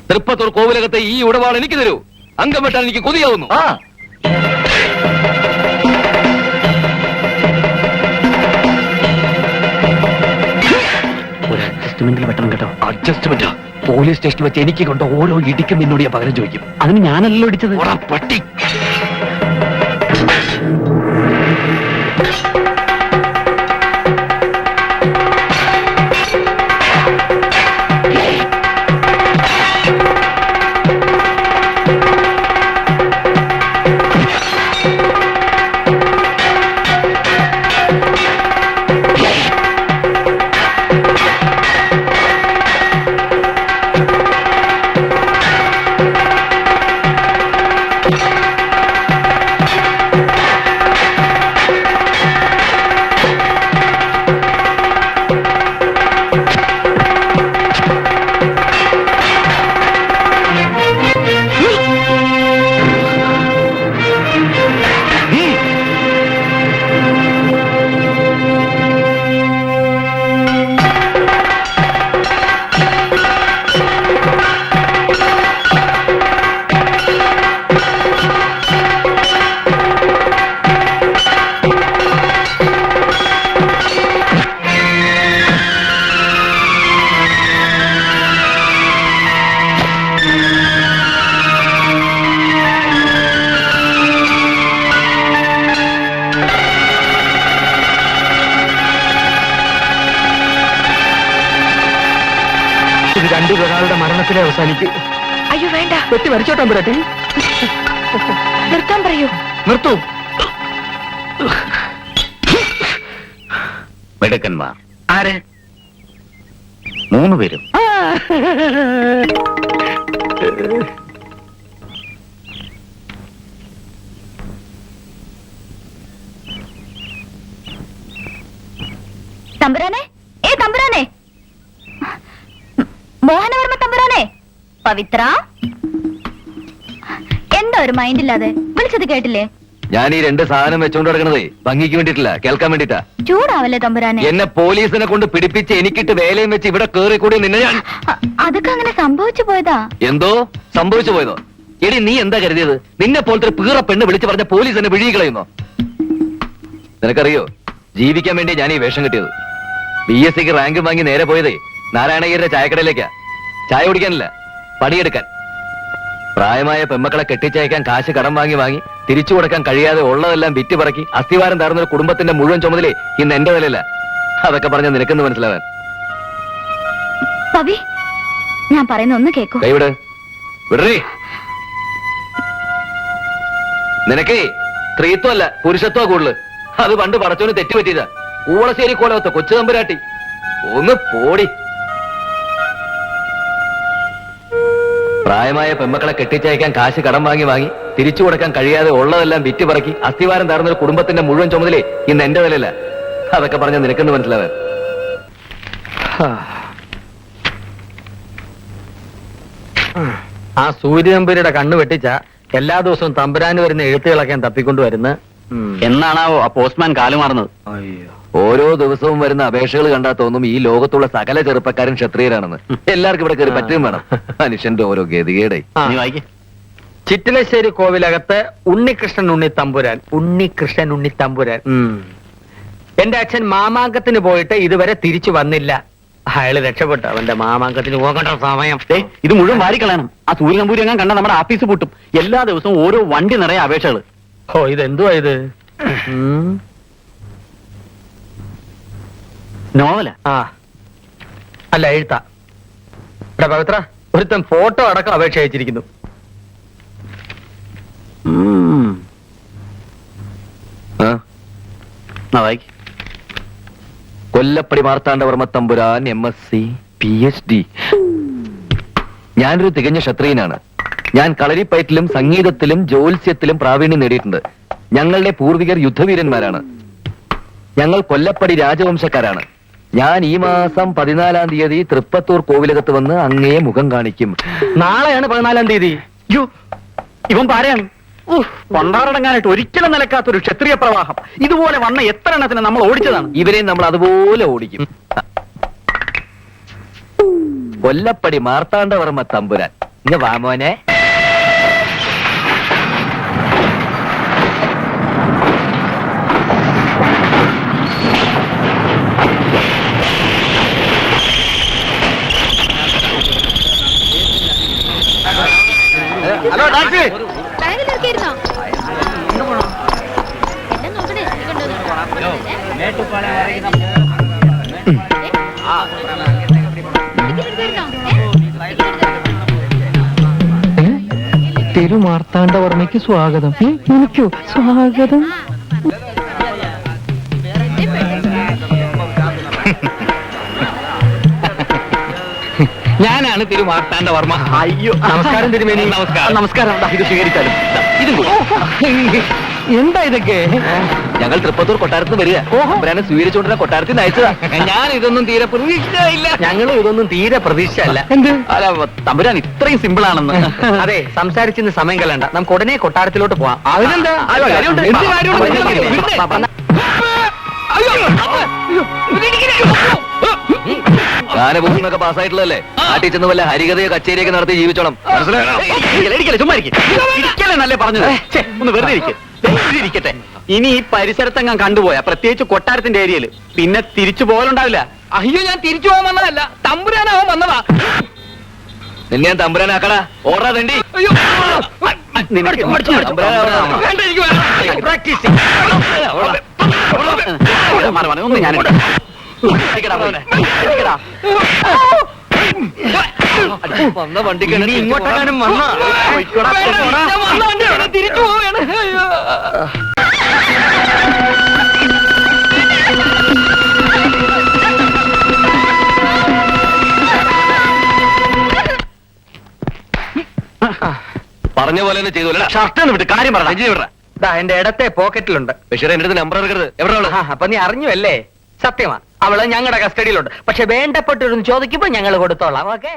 തൃപ്പത്തൂർ കോവിലകത്തെ ഈ ഉടവാൾ എനിക്ക് തരൂ. അംഗം വെട്ടാൻ എനിക്ക് കൊതിയാവുന്നു. ഒരു അഡ്ജസ്റ്റ്മെന്റിൽ വെട്ടണം കേട്ടോ. അഡ്ജസ്റ്റ്മെന്റ് പോലീസ് സ്റ്റേഷനിൽ വെച്ച് എനിക്ക് കൊണ്ട് ഓരോ ഇടിക്കും നിന്നോട് ഞാൻ പകരം ചോദിക്കും. അതിന് ഞാനല്ലോ ഇടിച്ചത്. പട്ടി. മനസ്സിലെ അവസാനിക്കൂ. അയ്യോ വേണ്ട, വെട്ടി വരച്ചോട്ടാ തമ്പുരാട്ടി. നിർത്താൻ പറയൂ. നിർത്തൂ. മിടുക്കന്മാർ ആരെ? 3 പേരും. തമ്പുരാനെ, തമ്പുരാനെ, മോഹനവർമ്മ തമ്പുരാനെ, പവിത്ര, എന്താ ഒരു മൈൻഡ് ഇല്ലാതെ? വിളിച്ചത് കേട്ടില്ലേ? ഞാൻ ഈ 2 സാധനം വെച്ചോണ്ട് കിടക്കണതേ ഭംഗിക്ക് വേണ്ടിട്ടില്ല, കേൾക്കാൻ വേണ്ടിട്ടാ. ചൂടാവല്ലേ തമ്പുരാനെ? എന്നെ പോലീസിനെ കൊണ്ട് പിടിപ്പിച്ച് എനിക്കിട്ട് വേലയും വെച്ച് ഇവിടെ കേറി കൂടി നിന്നെ ഞാൻ അതൊക്കെ അങ്ങനെ സംഭവിച്ചു പോയതാ. എന്തോ സംഭവിച്ചു പോയതോ? എടി നീ എന്താ കരുതിയത്? നിന്നെ പോലത്തെ ഒരു പീറ പെണ്ണ് വിളിച്ചു പറഞ്ഞ പോലീസ് എന്നെ വിഴുകി കളയുന്നോ? നിനക്കറിയോ, ജീവിക്കാൻ വേണ്ടി ഞാൻ ഈ വേഷം കിട്ടിയത്. BSc റാങ്ക് വാങ്ങി നേരെ പോയതേ നാരായണഗിരിയുടെ ചായക്കടയിലേക്കാ. ചായ കുടിക്കാനില്ല, പണിയെടുക്കാൻ. പ്രായമായ പെമ്മക്കളെ കെട്ടിച്ചയക്കാൻ കാശ് കടം വാങ്ങി തിരിച്ചു കൊടുക്കാൻ കഴിയാതെ ഉള്ളതെല്ലാം വിറ്റ് പറക്കി അസ്ഥിവാരം താർന്നൊരു കുടുംബത്തിന്റെ മുഴുവൻ ചുമതലേ ഇന്ന് എന്റെ തലയില്ല. അതൊക്കെ പറഞ്ഞ നിനക്കെന്ന് മനസ്സിലാവാൻ. പവി, ഞാൻ പറയുന്ന ഒന്ന് കേക്കൂ. കൈവിട്, വിടറി. നിനക്ക് സ്ത്രീത്വമല്ല പുരുഷത്വ കൂടുതൽ. അത് പണ്ട് പടച്ചോന് തെറ്റുപറ്റിയതാ. ഊളശ്ശേരി കോലവത്ത കൊച്ചു തമ്പുരാട്ടി, ഒന്ന് പോടി. പ്രായമായ പെമ്മക്കളെ കെട്ടിച്ചയക്കാൻ കാശ് കടം വാങ്ങി തിരിച്ചു കൊടുക്കാൻ കഴിയാതെ ഉള്ളതെല്ലാം വിറ്റ് പറക്കി അസ്ഥിവാരം താർന്നൊരു കുടുംബത്തിന്റെ മുഴുവൻ ചുമതലേ ഇന്ന് എന്റെ തലയില്ല. അതൊക്കെ പറഞ്ഞ നിനക്കെന്ന് മനസ്സിലാവാൻ. ആ സൂര്യനമ്പൂരിയുടെ കണ്ണ് വെട്ടിച്ച എല്ലാ ദിവസവും തമ്പുരാന് വരുന്ന എഴുത്തുകളൊക്കെ തപ്പിക്കൊണ്ട് വരുന്ന എന്നാണാവോ ആ പോസ്റ്റ്മാൻ കാലുമാറുന്നത്? ഓരോ ദിവസവും വരുന്ന അപേക്ഷകൾ കണ്ടാ തോന്നും ഈ ലോകത്തുള്ള സകല ചെറുപ്പക്കാരും ക്ഷത്രിയരാണെന്ന്. എല്ലാവർക്കും ഇവിടെ കയറി പറ്റുകയും വേണം. മനുഷ്യന്റെ ഓരോ ഗതികേടെ. നീ വായിക്കേ. ചിറ്റിലശ്ശേരി കോവിലകത്ത് ഉണ്ണികൃഷ്ണൻ ഉണ്ണി തമ്പുരാൻ. എന്റെ അച്ഛൻ മാമാങ്കത്തിന് പോയിട്ട് ഇതുവരെ തിരിച്ചു വന്നില്ല. അയാള് രക്ഷപ്പെട്ടു. അവന്റെ മാമാങ്കത്തിന് പോകേണ്ട സമയം. ഇത് മുഴുവൻ വാരിക്കളയണം. ആ സൂര്യനമ്പൂരി എങ്ങാൻ കണ്ട നമ്മുടെ ആഫീസ് പൂട്ടും. എല്ലാ ദിവസവും ഓരോ വണ്ടി നിറയെ അപേക്ഷകൾ. ഓ, ഇതെന്തുവാ ഇത്? നോവല? ആ, അല്ല എഴുത്താ. ഇവിടെ പവിത്ര, ഒരുത്തൻ ഫോട്ടോ അടക്കം അപേക്ഷ അയച്ചിരിക്കുന്നു. വായിക്ക്. കൊല്ലപ്പടി മാർത്താണ്ഡവർമ്മ തമ്പുരാൻ MSc PhD. ഞാനൊരു തികഞ്ഞ ക്ഷത്രിയനാണ്. ഞാൻ കളരിപ്പയറ്റിലും സംഗീതത്തിലും ജ്യോത്സ്യത്തിലും പ്രാവീണ്യം നേടിയിട്ടുണ്ട്. ഞങ്ങളുടെ പൂർവികർ യുദ്ധവീരന്മാരാണ്. ഞങ്ങൾ കൊല്ലപ്പടി രാജവംശക്കാരാണ്. ഞാൻ ഈ മാസം 14-ാം തീയതി തൃപ്പത്തൂർ കോവിലകത്ത് വന്ന് അങ്ങയെ മുഖം കാണിക്കും. നാളെയാണ് 14-ാം തീയതി. ഇവൻ പാരയാണ്. കൊണ്ടാറടങ്ങാനായിട്ട് ഒരിക്കലും നിലക്കാത്തൊരു ക്ഷത്രിയ പ്രവാഹം. ഇതുപോലെ വന്ന എത്ര എണ്ണത്തിന് നമ്മൾ ഓടിച്ചതാണ്. ഇവരെ നമ്മൾ അതുപോലെ ഓടിക്കും. കൊല്ലപ്പടി മാർത്താണ്ഡവർമ്മ തമ്പുരാൻ, ഇങ്ങ് വാ മോനെ. Hello taxi. തിരുമാർത്താണ്ഡവർമ്മയ്ക്ക് സ്വാഗതം. എനിക്കോ സ്വാഗതം? ഞാനാണ് തിരുമാർത്താണ്ഡവർമ്മ. അയ്യോ, നമസ്കാരം തിരുമേനി. നമസ്കാരം. നമസ്കാരം. ഇത് സ്വീകരിച്ചാലും ഇതും കൂടി. എന്താ ഇതൊക്കെ? ഞങ്ങൾ തൃപ്പത്തൂർ കൊട്ടാരത്തിന് വരിക. തമ്പുരാനെ സ്വീകരിച്ചുകൊണ്ടിരുന്ന കൊട്ടാരത്തിൽ നിന്ന് അയച്ചതാ. ഞാൻ ഇതൊന്നും തീരെ പ്രതീക്ഷിച്ചില്ല. ഞങ്ങളും ഇതൊന്നും തീരെ പ്രതീക്ഷയല്ല. അല്ല, തമ്പുരാൻ ഇത്രയും സിമ്പിൾ ആണെന്ന്. അതെ, സംസാരിച്ചിന്ന് സമയം കളയണ്ട. നമുക്ക് ഉടനെ കൊട്ടാരത്തിലോട്ട് പോവാം. അതിനെന്താ? അയ്യോ, കാര്യമുണ്ട്. എന്ത് കാര്യമുണ്ട്? ഗാനഭൂമിന്നൊക്കെ പാസ്സായിട്ടുള്ളതല്ലേ? നാട്ടിൽ ചെന്ന് വല്ല ഹരികഥയോ കച്ചേരിയൊക്കെ നടത്തി ജീവിച്ചോണം. ഇരിക്കല്ലേ, ചുമ്മാ ഇരിക്കല്ലേ നല്ലേ പറഞ്ഞത്. ഒന്ന് വെറുതെ ഇരിക്കട്ടെ. ഇനി ഈ പരിസരത്തെങ്ങാൻ കണ്ടുപോയാ, പ്രത്യേകിച്ച് കൊട്ടാരത്തിന്റെ ഏരിയയില്, പിന്നെ തിരിച്ചു പോകലുണ്ടാവില്ല. അയ്യോ, ഞാൻ തിരിച്ചു പോകാൻ വന്നതല്ല, തമ്പുരാനാവാൻ വന്നതാ. നിന്നെ ഞാൻ തമ്പുരാനാക്കടാ. ഓടാ തണ്ടി. ഒന്ന് ഞാൻ വന്ന വണ്ടിക്ക് ഇങ്ങോട്ടെങ്ങാനും വന്നോ? തിരിച്ചു പോവുകയാണ്. അയ്യോ. പറഞ്ഞ പോലെ തന്നെ ചെയ്തു അല്ലേ? ഷർട്ട് ഒന്ന് വിട്ട് കാര്യം പറഞ്ഞ വിട. ദാ എന്റെ ഇടത്തെ പോക്കറ്റിലുണ്ട്. ബഷീർ എന്റെ അടുത്ത് നമ്പർ എടുക്കരുത്. എവിടെ ഉള്ളത്? അപ്പൊ നീ അറിഞ്ഞു അല്ലേ? സത്യമാ, അവള് ഞങ്ങളുടെ കസ്റ്റഡിയിലുണ്ട്. പക്ഷെ വേണ്ടപ്പെട്ടൊരു ചോദിക്കുമ്പോ ഞങ്ങൾ കൊടുത്തോളാം. ഓക്കെ.